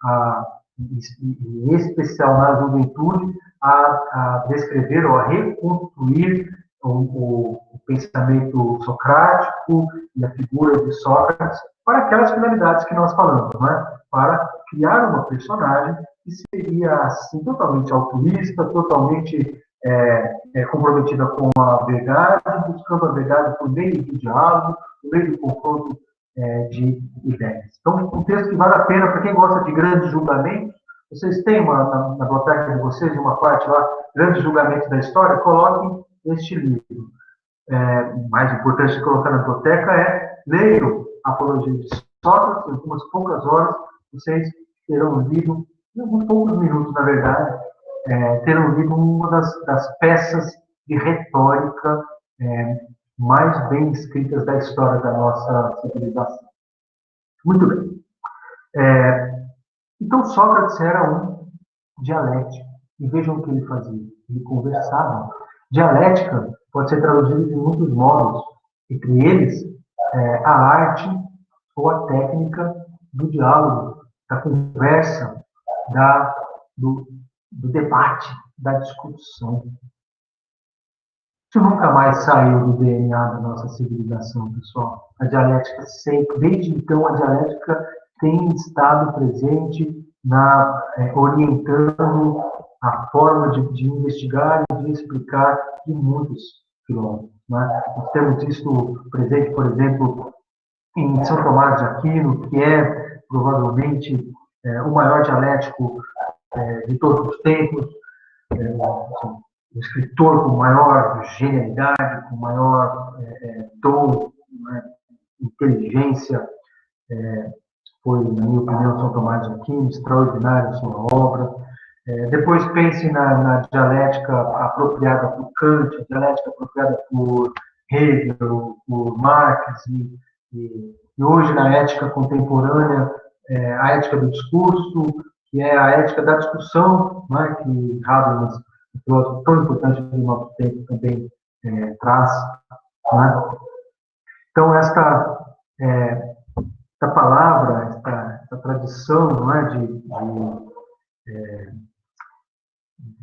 a em especial na juventude, a descrever ou a reconstruir o pensamento socrático e a figura de Sócrates para aquelas finalidades que nós falamos, né? Para criar uma personagem que seria assim, totalmente altruísta, totalmente comprometida com a verdade, buscando a verdade por meio do diálogo, por meio do confronto de ideias. Então, um texto que vale a pena para quem gosta de grandes julgamentos. Vocês têm na biblioteca de vocês uma parte lá, Grandes Julgamentos da História? Coloquem este livro. Mais importante de colocar na biblioteca é leiam a Apologia de Sócrates, em algumas poucas horas, vocês terão lido, em alguns poucos minutos, na verdade, terão lido uma das peças de retórica mais bem escritas da história da nossa civilização. Muito bem. Então, Sócrates era um dialético. E vejam o que ele fazia. Ele conversava. Dialética pode ser traduzida de muitos modos. Entre eles, a arte ou a técnica do diálogo, da conversa, do debate, da discussão. Isso nunca mais saiu do DNA da nossa civilização, pessoal. A dialética sempre, desde então, a dialética tem estado presente orientando a forma de investigar e de explicar de muitos filósofos. Né? Nós temos isso presente, por exemplo, em São Tomás de Aquino, que é provavelmente o maior dialético de todos os tempos, o escritor com maior genialidade, com maior dom, né, inteligência, foi, na minha opinião, São Tomás de Aquino, extraordinária a sua obra. Depois pense na dialética apropriada por Kant, a dialética apropriada por Hegel, por Marx, e hoje na ética contemporânea, a ética do discurso, que é a ética da discussão, né, que Habermas, um filósofo tão importante do nosso tempo, também traz. Né? Então, esta palavra, essa tradição, não é,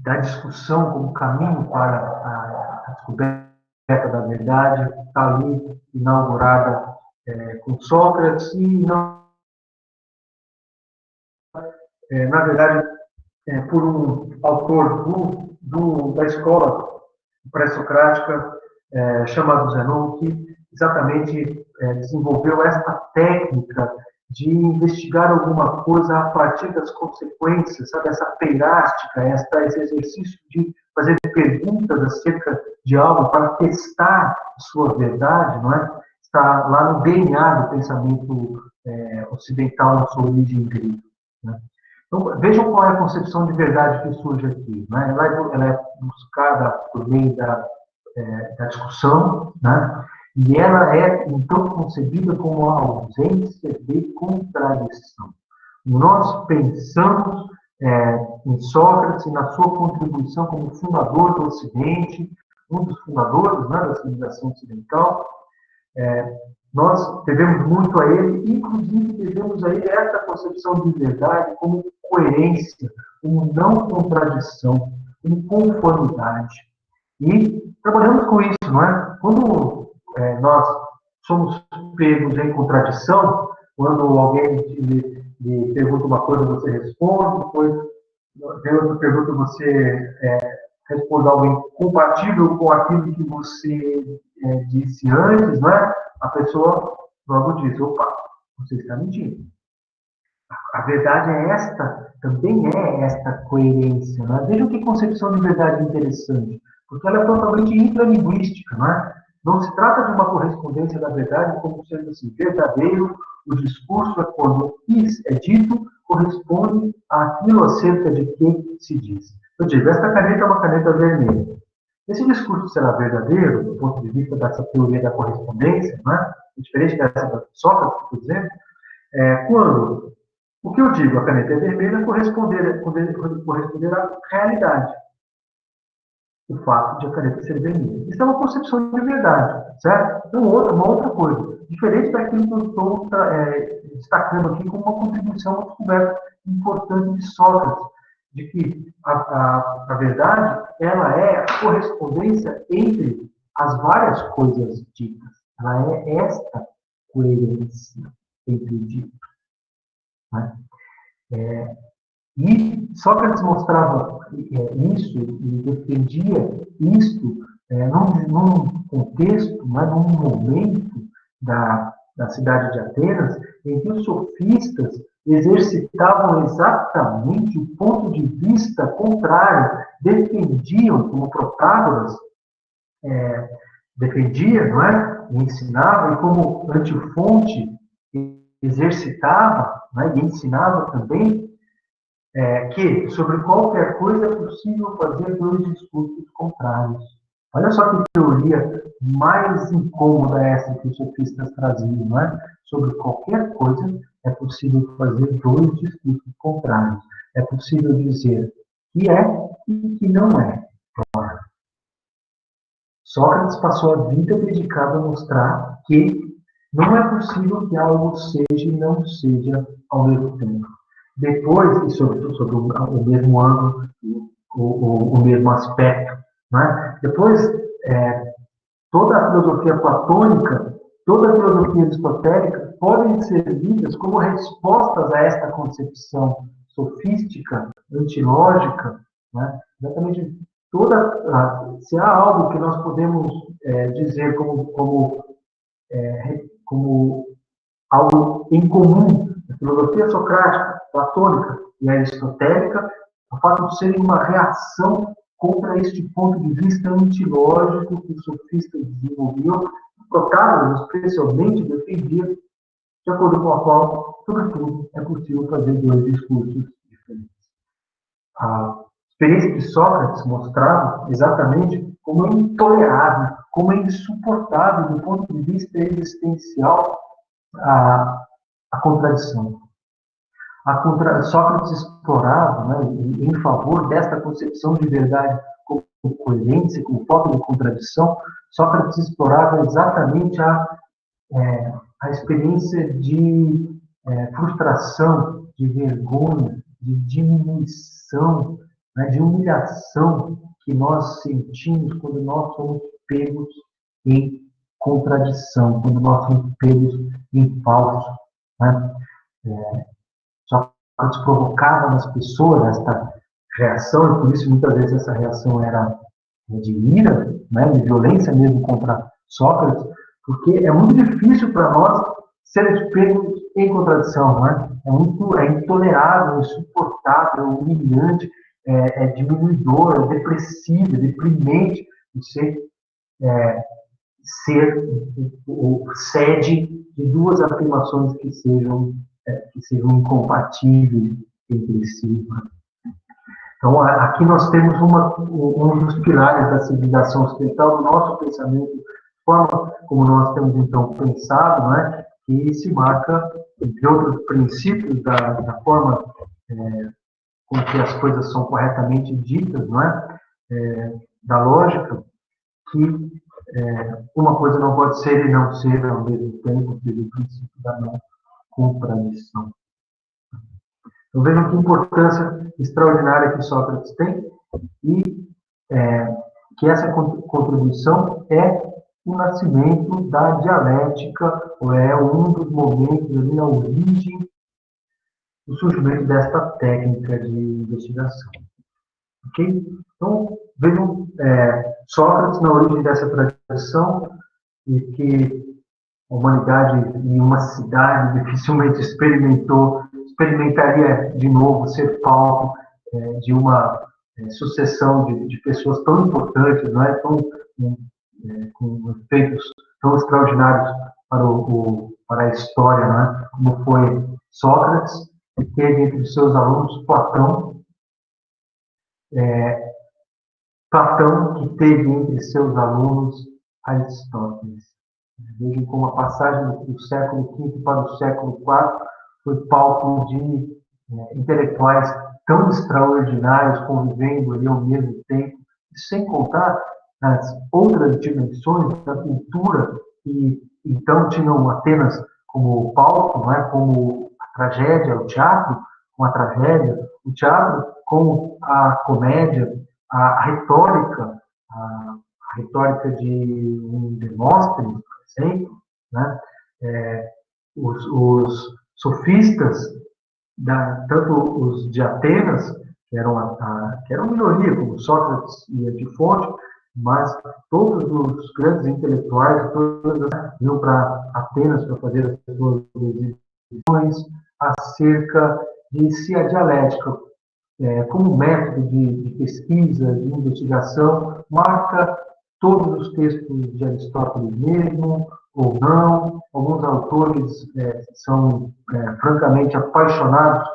da discussão como caminho para a descoberta da verdade, está ali inaugurada com Sócrates e, na verdade, por um autor da escola pré-socrática, chamado Zenon, que exatamente desenvolveu esta técnica de investigar alguma coisa a partir das consequências, sabe? Essa peirástica, esse exercício de fazer perguntas acerca de algo para testar a sua verdade, não é? Está lá no DNA do pensamento ocidental, na sua origem grega. Né? Então, vejam qual é a concepção de verdade que surge aqui. Né? Ela é buscada por meio da discussão, né? E ela é, então, concebida como a ausência de contradição. Nós pensamos em Sócrates e na sua contribuição como fundador do Ocidente, um dos fundadores, né, da civilização ocidental. Nós devemos muito a ele, inclusive devemos a ele essa concepção de verdade como coerência, como não contradição, como conformidade. E trabalhamos com isso, não é? Quando nós somos pegos em contradição, quando alguém lhe pergunta uma coisa, você responde, depois vem outra pergunta, você responde algo compatível com aquilo que você disse antes, não é? A pessoa logo diz, opa, você está mentindo. A verdade é esta, também é esta coerência. Não é? Vejam que concepção de verdade interessante, porque ela é totalmente intralinguística, não é? Não se trata de uma correspondência da verdade como sendo assim, verdadeiro. O discurso é quando o que é dito corresponde àquilo acerca de que se diz. Eu digo, esta caneta é uma caneta vermelha. Esse discurso será verdadeiro, do ponto de vista dessa teoria da correspondência, né? Diferente dessa da Sócrates, por exemplo, quando o que eu digo, a caneta é vermelha, corresponder à realidade. O fato de a caneta ser vermelha. Isso é uma concepção de verdade, certo? Então, uma outra coisa, diferente daquilo que eu estou destacando aqui como uma contribuição, uma descoberta importante de Sócrates, de que a verdade, ela é a correspondência entre as várias coisas ditas. Ela é esta coerência entre o dito. Né? E Sócrates mostrava isso e defendia isto num contexto, num momento da cidade de Atenas, em que os sofistas exercitavam exatamente o ponto de vista contrário, defendiam, como Protágoras defendia, não é? E ensinava, e como Antifonte exercitava, e ensinava também, que sobre qualquer coisa é possível fazer dois discursos contrários. Olha só que teoria mais incômoda essa que os sofistas traziam, não é? Sobre qualquer coisa é possível fazer dois discursos contrários. É possível dizer que é e que não é. Sócrates passou a vida dedicada a mostrar que não é possível que algo seja e não seja ao mesmo tempo. Depois, e sobre o mesmo ângulo, o mesmo aspecto, né? Depois, toda a filosofia platônica, toda a filosofia aristotélica podem ser lidas como respostas a esta concepção sofística, antilógica, né? Exatamente se há algo que nós podemos dizer como algo em comum, a filosofia socrática, platônica e aristotélica, o fato de serem uma reação contra este ponto de vista antilógico que os sofistas desenvolviam, Protágoras, especialmente, defendia, de acordo com a qual, sobretudo, é possível fazer dois discursos diferentes. A experiência de Sócrates mostrava exatamente como é intolerável, como é insuportável, do ponto de vista existencial, a contradição. Sócrates explorava, em favor desta concepção de verdade como coerência, como falta de contradição, Sócrates explorava exatamente a experiência de frustração, de vergonha, de diminuição, de humilhação que nós sentimos quando nós somos pegos em contradição, quando nós somos pegos em falso. Sócrates provocava nas pessoas esta reação, e por isso muitas vezes essa reação era de ira, de violência mesmo contra Sócrates, porque é muito difícil para nós sermos pegos em contradição, é intolerável, insuportável, humilhante, é diminuidor, é depressivo, é deprimente você ser o sede de duas afirmações que sejam incompatíveis entre si. Então, aqui nós temos um dos pilares da civilização ocidental, do nosso pensamento, forma como nós temos, então, pensado, que se marca, entre outros princípios, da forma com que as coisas são corretamente ditas, da lógica, que uma coisa não pode ser e não ser ao mesmo tempo, pelo princípio da não contradição. Então, vejam que importância extraordinária que Sócrates tem e que essa contribuição é o nascimento da dialética, ou é um dos momentos ali na origem do surgimento desta técnica de investigação. Ok? Então, vejam Sócrates na origem dessa tradição e que a humanidade em uma cidade dificilmente experimentaria de novo ser palco de uma sucessão de pessoas tão importantes, tão com efeitos tão extraordinários para a história, né? Como foi Sócrates, que teve entre os seus alunos Platão, Platão, que teve entre seus alunos Aristóteles. Vejam como a passagem do século V para o século IV foi palco de intelectuais tão extraordinários convivendo ali ao mesmo tempo, sem contar as outras dimensões da cultura que então tinham Atenas como palco, né, como a tragédia, o teatro, com a tragédia, o teatro com a comédia, a retórica, a retórica de um Demóstenes, por exemplo, né? Os sofistas, tanto os de Atenas, que eram minoria, como Sócrates e Antifonte, mas todos os grandes intelectuais, todas iam para Atenas para fazer as suas exibições acerca de se a dialética, como método de pesquisa, de investigação, marca todos os textos de Aristóteles mesmo, ou não. Alguns autores são francamente apaixonados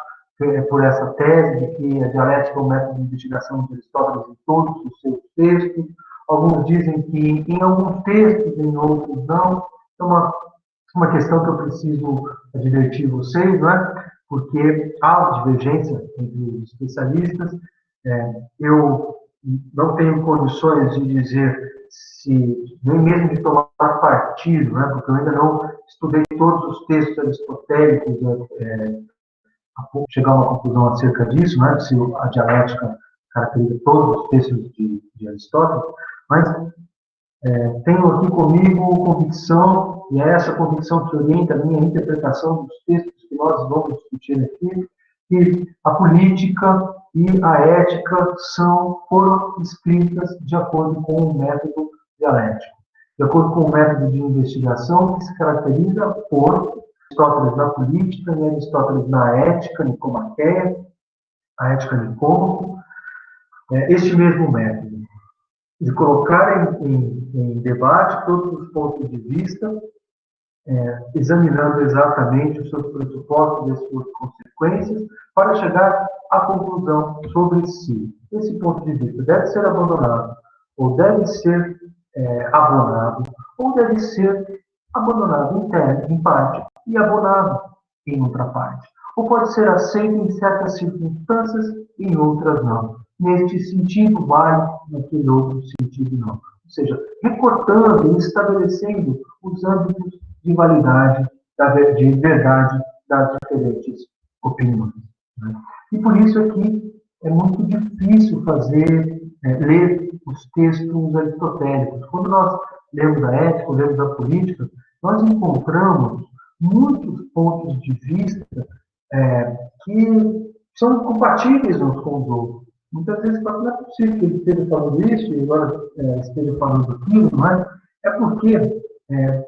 por essa tese de que a dialética é um método de investigação de Aristóteles em todos os seus textos. Alguns dizem que em alguns textos, em outros não. É uma questão que eu preciso advertir vocês, não é? Porque há divergência entre os especialistas. Eu não tenho condições de dizer nem mesmo de tomar partido, né? Porque eu ainda não estudei todos os textos aristotélicos a chegar a uma conclusão acerca disso, né? Se a dialética caracteriza todos os textos de Aristóteles, mas tenho aqui comigo convicção, e é essa convicção que orienta a minha interpretação dos textos que nós vamos discutir aqui, que a política e a ética foram escritas de acordo com o método dialético, de acordo com o método de investigação que se caracteriza por Aristóteles na política e Aristóteles na ética, nicomaqueia, a ética nicômaco, este mesmo método de colocar em debate todos os pontos de vista, examinando exatamente os seus pressupostos e as suas consequências, para chegar à conclusão sobre si. Esse ponto de vista deve ser abandonado, ou deve ser abonado, ou deve ser abandonado em parte e abonado em outra parte. Ou pode ser aceito em certas circunstâncias e em outras não. Neste sentido, vale, naquele outro sentido, não. Ou seja, recortando e estabelecendo os âmbitos de validade, de verdade das diferentes opiniões. Né? E por isso aqui é muito difícil ler os textos aristotélicos. Quando nós lemos a ética, lemos a política, nós encontramos muitos pontos de vista que são compatíveis uns com os outros. Muitas vezes não é possível que ele esteja falando isso e agora esteja falando aquilo, não é? É porque,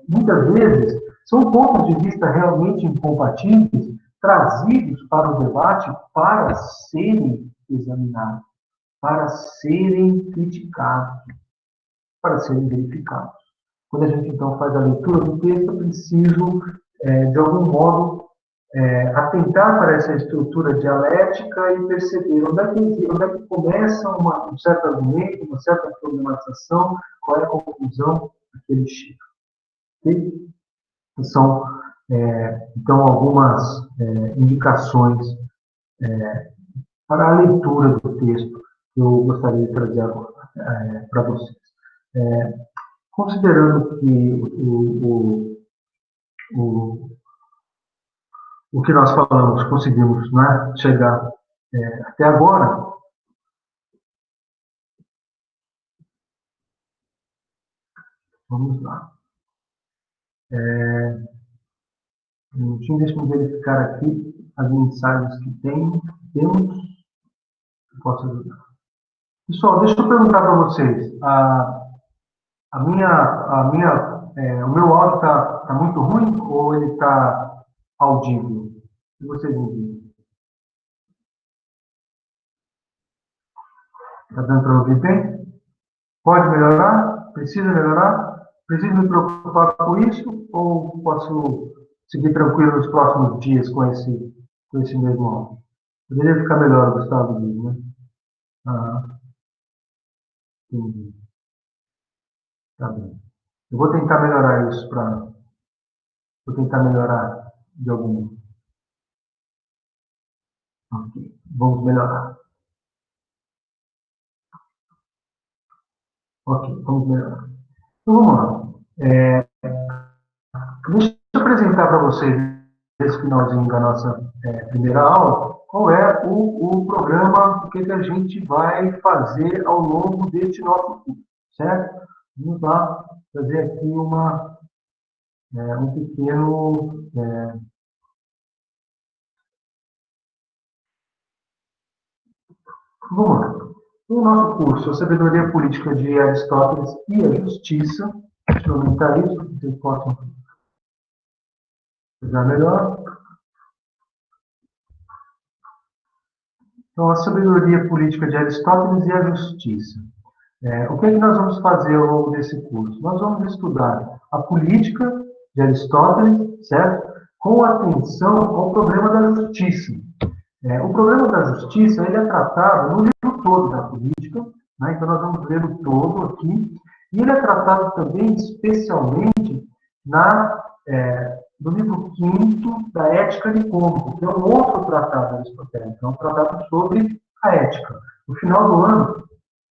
muitas vezes, são pontos de vista realmente incompatíveis trazidos para o debate para serem examinados, para serem criticados, para serem verificados. Quando a gente, então, faz a leitura do texto, é preciso, de algum modo, atentar para essa estrutura dialética e perceber onde é que começa um certo argumento, uma certa problematização, qual é a conclusão que ele chega. Okay? São, então, algumas indicações para a leitura do texto que eu gostaria de trazer agora para vocês. Considerando que o que nós falamos, conseguimos, né, chegar até agora, vamos lá. Deixa eu verificar aqui as mensagens que temos. Posso ajudar. Pessoal, deixa eu perguntar para vocês. O meu áudio está muito ruim ou ele está audível? O que vocês me dizem? Está dando para ouvir bem? Pode melhorar? Precisa melhorar? Preciso me preocupar com isso? Ou posso seguir tranquilo nos próximos dias com esse mesmo áudio? Poderia ficar melhor, Gustavo, diz, né? Ah, entendi. Tá bem. Eu vou tentar melhorar isso para. Vou tentar melhorar de algum. Ok. Vamos melhorar. Ok, vamos melhorar. Então vamos lá. Deixa eu apresentar para vocês, nesse finalzinho da nossa primeira aula, qual é o programa, o que a gente vai fazer ao longo deste nosso curso, certo? Vamos lá fazer aqui um pequeno. Vamos lá. No nosso curso, a Sabedoria Política de Aristóteles e a Justiça, deixa eu aumentar isso, para vocês possam pegar melhor. Então, a Sabedoria Política de Aristóteles e a Justiça. O que é que nós vamos fazer ao longo desse curso? Nós vamos estudar a política de Aristóteles, certo? Com atenção ao problema da justiça. O problema da justiça ele é tratado no livro todo da política, né? Então nós vamos ler o todo aqui, e ele é tratado também especialmente no livro quinto da Ética Nicômaco, que é um outro tratado aristotélico, é um tratado sobre a ética. No final do ano,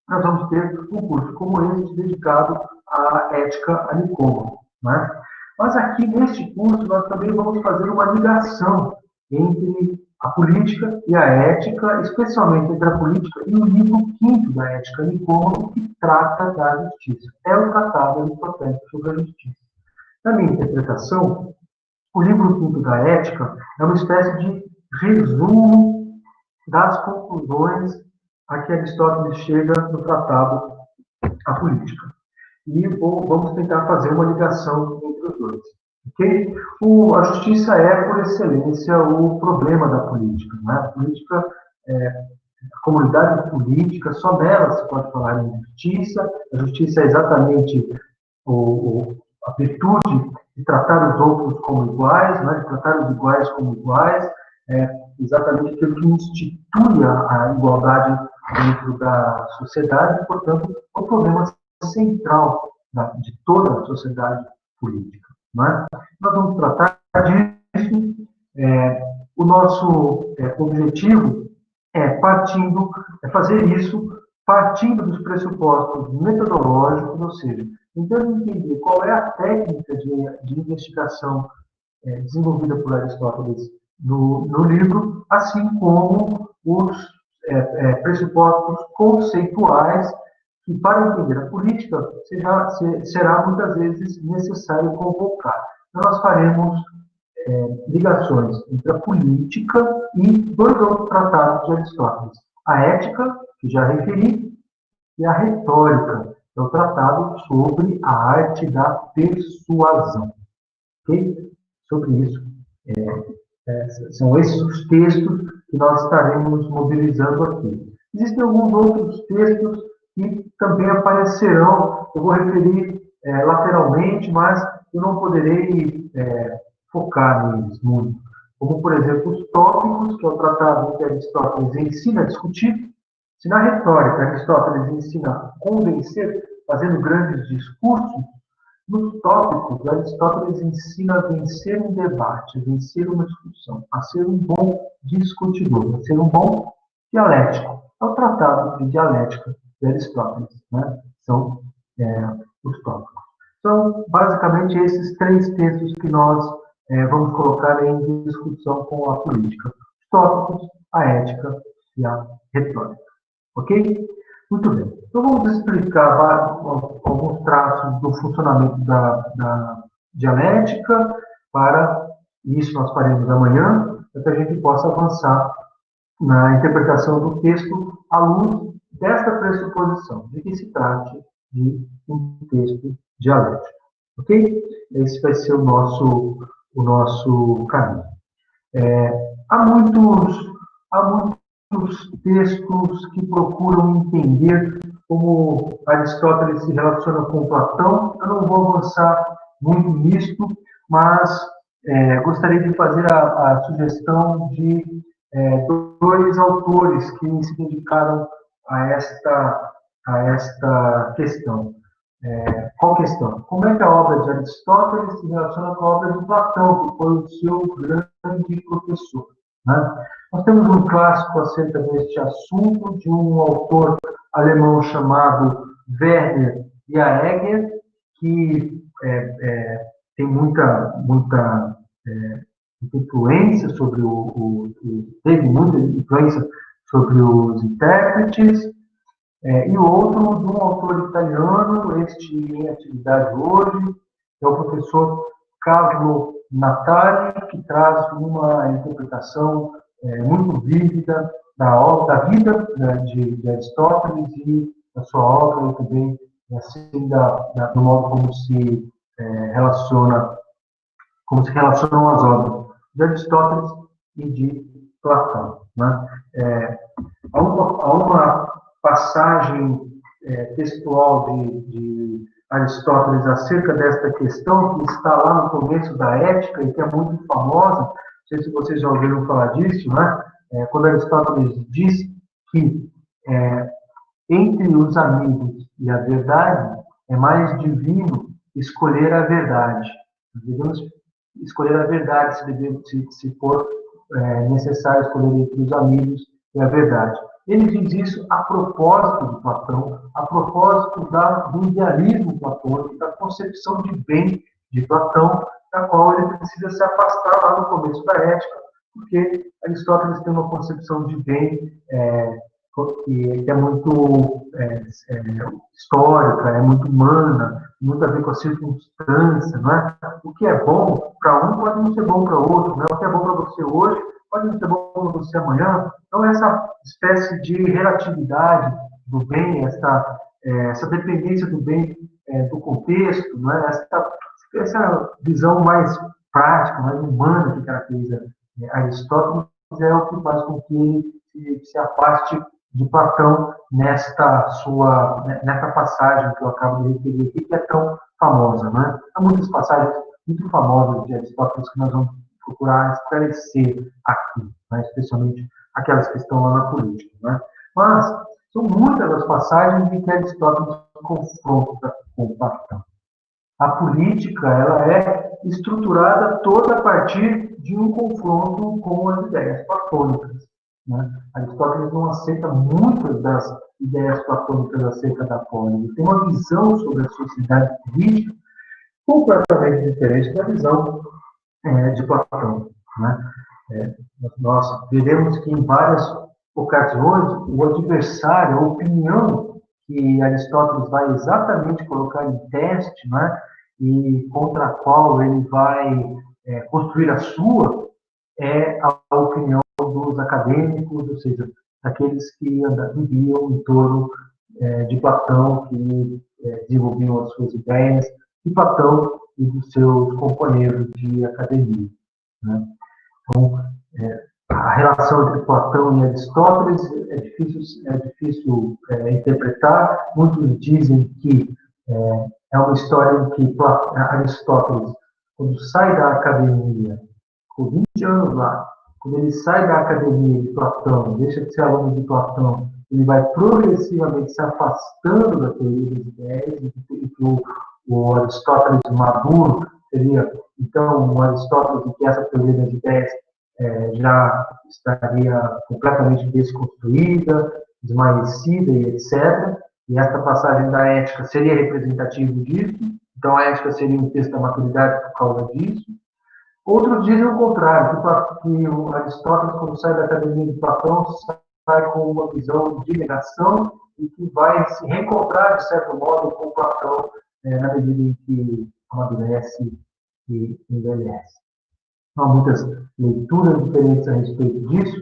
nós vamos ter um curso como esse dedicado à ética a Nicômaco, né? Mas aqui neste curso nós também vamos fazer uma ligação entre a política e a ética, especialmente entre a política e o livro quinto da Ética Nicômaco, que trata da justiça. É o tratado aristotélico sobre a justiça. Na minha interpretação, o livro quinto da Ética é uma espécie de resumo das conclusões a que Aristóteles chega no tratado A Política. E vamos tentar fazer uma ligação entre os dois. Okay? A justiça é, por excelência, o problema da política. Né? A política, a comunidade política, só nela se pode falar em justiça. A justiça é exatamente a virtude de tratar os outros como iguais, né? De tratar os iguais como iguais, exatamente aquilo que institui a igualdade dentro da sociedade, e, portanto, o problema central de toda a sociedade política. Não é? Nós vamos tratar disso. O nosso objetivo é fazer isso partindo dos pressupostos metodológicos, ou seja, tentando entender qual é a técnica de investigação desenvolvida por Aristóteles no livro, assim como os pressupostos conceituais que, para entender a política, será muitas vezes necessário convocar. Então, nós faremos ligações entre a política e dois outros tratados de Aristóteles. A ética, que já referi, e a retórica, que é o tratado sobre a arte da persuasão. Okay? Sobre isso, são esses os textos que nós estaremos mobilizando aqui. Existem alguns outros textos que também aparecerão, eu vou referir lateralmente, mas eu não poderei focar neles muito. Como, por exemplo, os tópicos, que é o tratado que Aristóteles ensina a discutir. Se na retórica Aristóteles ensina a convencer, fazendo grandes discursos, nos tópicos, Aristóteles ensina a vencer um debate, a vencer uma discussão, a ser um bom discutidor, a ser um bom dialético. É o tratado de dialética de Aristóteles, né? São os tópicos. São basicamente esses três textos que nós vamos colocar em discussão com a política: os tópicos, a ética e a retórica. Ok? Muito bem. Então, vamos explicar alguns traços do funcionamento da dialética. Para isso, nós faremos amanhã, para que a gente possa avançar na interpretação do texto à luz desta pressuposição, de que se trate de um texto dialético. Ok? Esse vai ser o nosso caminho. Há muitos textos que procuram entender como Aristóteles se relaciona com Platão. Eu não vou avançar muito nisto, mas gostaria de fazer a sugestão de dois autores que se dedicaram a esta questão. Qual questão? Como é que a obra de Aristóteles se relaciona com a obra de Platão, que foi o seu grande professor? Né? Nós temos um clássico acerca deste assunto, de um autor alemão chamado Werner Jaeger, que tem muita influência sobre teve muita influência sobre os intérpretes, e o outro de um autor italiano, este em atividade hoje, é o professor Carlo Natali, que traz uma interpretação muito vívida da vida de Aristóteles e da sua obra, e também assim, do modo como se relacionam as obras de Aristóteles e de Platão. Né? Há uma passagem textual de Aristóteles acerca desta questão, que está lá no começo da Ética e que é muito famosa. Não sei se vocês já ouviram falar disso, né? Quando Aristóteles diz que entre os amigos e a verdade é mais divino escolher a verdade. Devemos escolher a verdade se for necessário escolher entre os amigos e a verdade. Ele diz isso a propósito de Platão, a propósito do idealismo platônico, da concepção de bem de Platão, da qual ele precisa se afastar lá no começo da Ética, porque Aristóteles tem uma concepção de bem que é muito histórica, é muito humana, muito a ver com a circunstância, não é? O que é bom para um pode não ser bom para o outro, né? O que é bom para você hoje pode não ser bom para você amanhã. Então, essa espécie de relatividade do bem, essa dependência do bem do contexto, não é? Essa visão mais prática, mais humana que caracteriza Aristóteles é o que faz com que ele se afaste de Platão nesta passagem que eu acabo de referir aqui, que é tão famosa. Né? Há muitas passagens muito famosas de Aristóteles que nós vamos procurar esclarecer aqui, né? Especialmente aquelas que estão lá na política. Né? Mas são muitas as passagens em que Aristóteles confronta com Platão. A política ela é estruturada toda a partir de um confronto com as ideias platônicas. Né? Aristóteles não aceita muitas das ideias platônicas acerca da polis. Ele tem uma visão sobre a sociedade política completamente diferente da visão de Platão. Né? Nós veremos que em várias ocasiões o adversário, a opinião que Aristóteles vai exatamente colocar em teste, né? E contra a qual ele vai construir a sua, é a opinião dos acadêmicos, ou seja, daqueles que viviam em torno de Platão, que desenvolviam as suas ideias, de Platão e dos seus companheiros de academia. Né? Então, a relação entre Platão e Aristóteles é difícil interpretar. Muitos dizem que é uma história em que Aristóteles, quando sai da academia, com 20 anos lá, quando ele sai da academia de Platão, deixa de ser aluno de Platão, ele vai progressivamente se afastando da teoria das ideias, e que o Aristóteles maduro seria, então, um Aristóteles em que essa teoria das ideias já estaria completamente desconstruída, desmanecida e etc. E esta passagem da Ética seria representativa disso. Então, a Ética seria um texto da maturidade por causa disso. Outros dizem o contrário, que o Aristóteles, quando sai da academia de Platão, sai com uma visão de negação e que vai se reencontrar, de certo modo, com Platão na medida em que amadurece e envelhece. Há muitas leituras diferentes a respeito disso.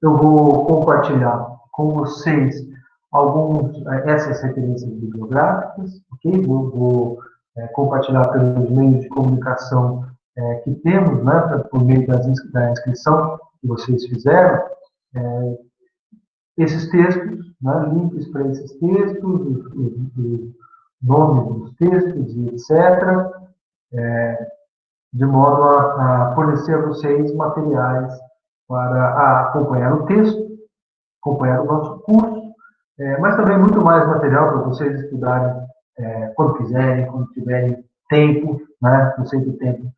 Eu vou compartilhar com vocês essas referências bibliográficas, ok? Vou compartilhar pelos meios de comunicação que temos, né, por meio da inscrição que vocês fizeram. esses textos, né, links para esses textos, os nomes dos textos e etc., de modo a fornecer a vocês materiais para acompanhar o texto, acompanhar o nosso curso, mas também muito mais material para vocês estudarem quando quiserem, quando tiverem tempo, né? Eu sei que o tempo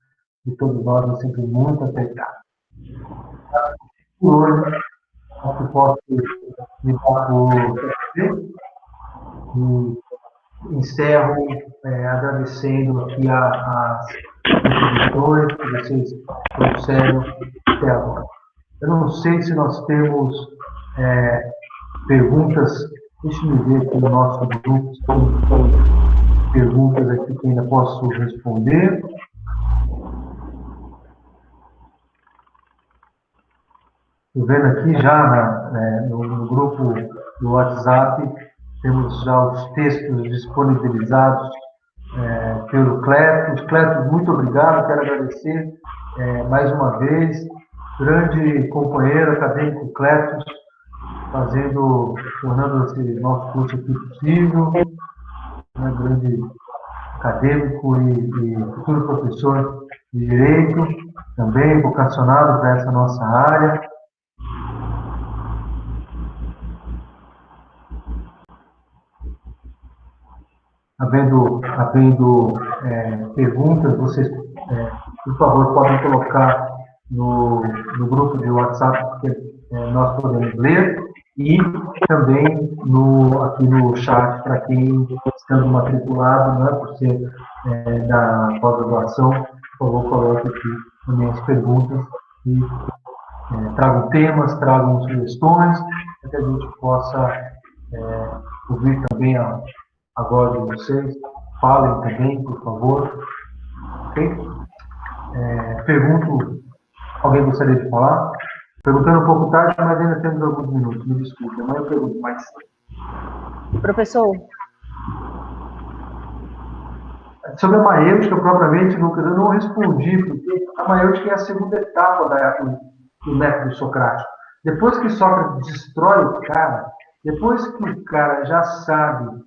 de todos nós é sempre muito apertado. Por hoje, acho que posso me dar por e encerro agradecendo aqui as contribuições que vocês trouxeram até agora. Eu não sei se nós temos perguntas. Deixe-me ver aqui no nosso grupo se tem perguntas aqui que ainda posso responder. Estou vendo aqui já no grupo do WhatsApp, temos já os textos disponibilizados pelo Cletus. Cletus, muito obrigado, quero agradecer mais uma vez. Grande companheiro acadêmico Cletus, tornando esse nosso curso aqui possível, grande acadêmico e futuro professor de Direito, também vocacionado para essa nossa área. Havendo perguntas, vocês, por favor, podem colocar no grupo de WhatsApp, porque nós podemos ler, e também aqui no chat, para quem estando matriculado, né, por ser da pós-graduação, por favor, coloque aqui também as perguntas e tragam temas, tragam sugestões, para que a gente possa ouvir também a voz de vocês. Falem também, por favor. Ok? Pergunto, alguém gostaria de falar? Perguntando um pouco tarde, mas ainda temos alguns minutos. Me desculpe, amanhã eu pergunto mais. Professor? Sobre a maiêutica, propriamente, Lucas, eu não respondi, porque a maiêutica é a segunda etapa do método socrático. Depois que Sócrates destrói o cara, depois que o cara já sabe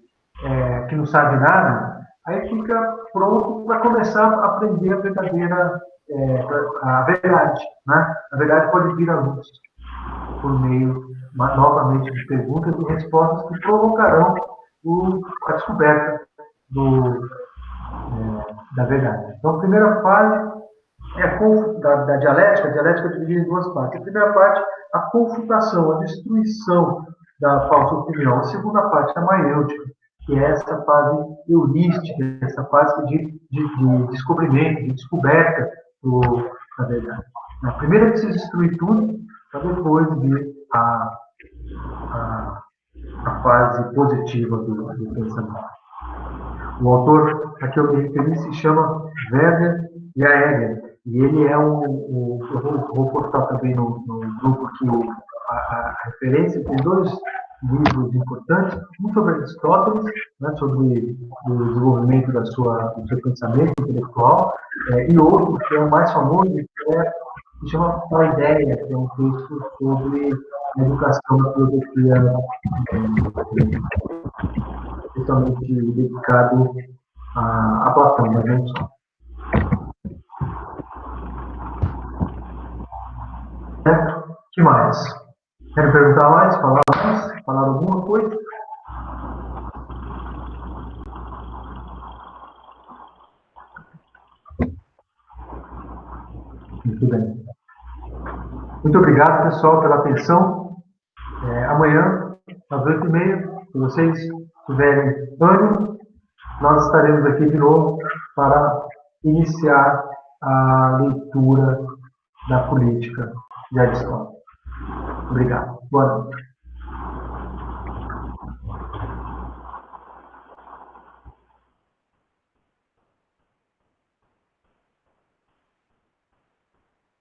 que não sabe nada, aí fica pronto para começar a aprender a verdadeira a verdade, né? A verdade pode vir à luz por meio, novamente, de perguntas e respostas que provocarão a descoberta da verdade. Então, a primeira fase da dialética. A dialética é dividida em duas partes. A primeira parte, a confutação, a destruição da falsa opinião. A segunda parte, a maiêutica, que é essa fase heurística, essa fase de descobrimento, de descoberta da verdade. Na primeira precisa destruir tudo, para depois vir a fase positiva do pensamento. O autor a que eu me referi se chama Werner Jaeger, e ele é eu vou postar também no grupo aqui a referência. Tem dois livros importantes, um sobre Aristóteles, né, sobre o desenvolvimento do seu pensamento intelectual, e outro, que é o mais famoso, que se chama Paideia, que é um texto sobre a educação da filosofia, totalmente dedicado a Platão, mas não só. O que mais? Querem perguntar mais? Falar alguma coisa? Muito bem. Muito obrigado, pessoal, pela atenção. Amanhã, às 8h30, se vocês tiverem ânimo, nós estaremos aqui de novo para iniciar a leitura da política de Aristóteles. Obrigado. Boa noite.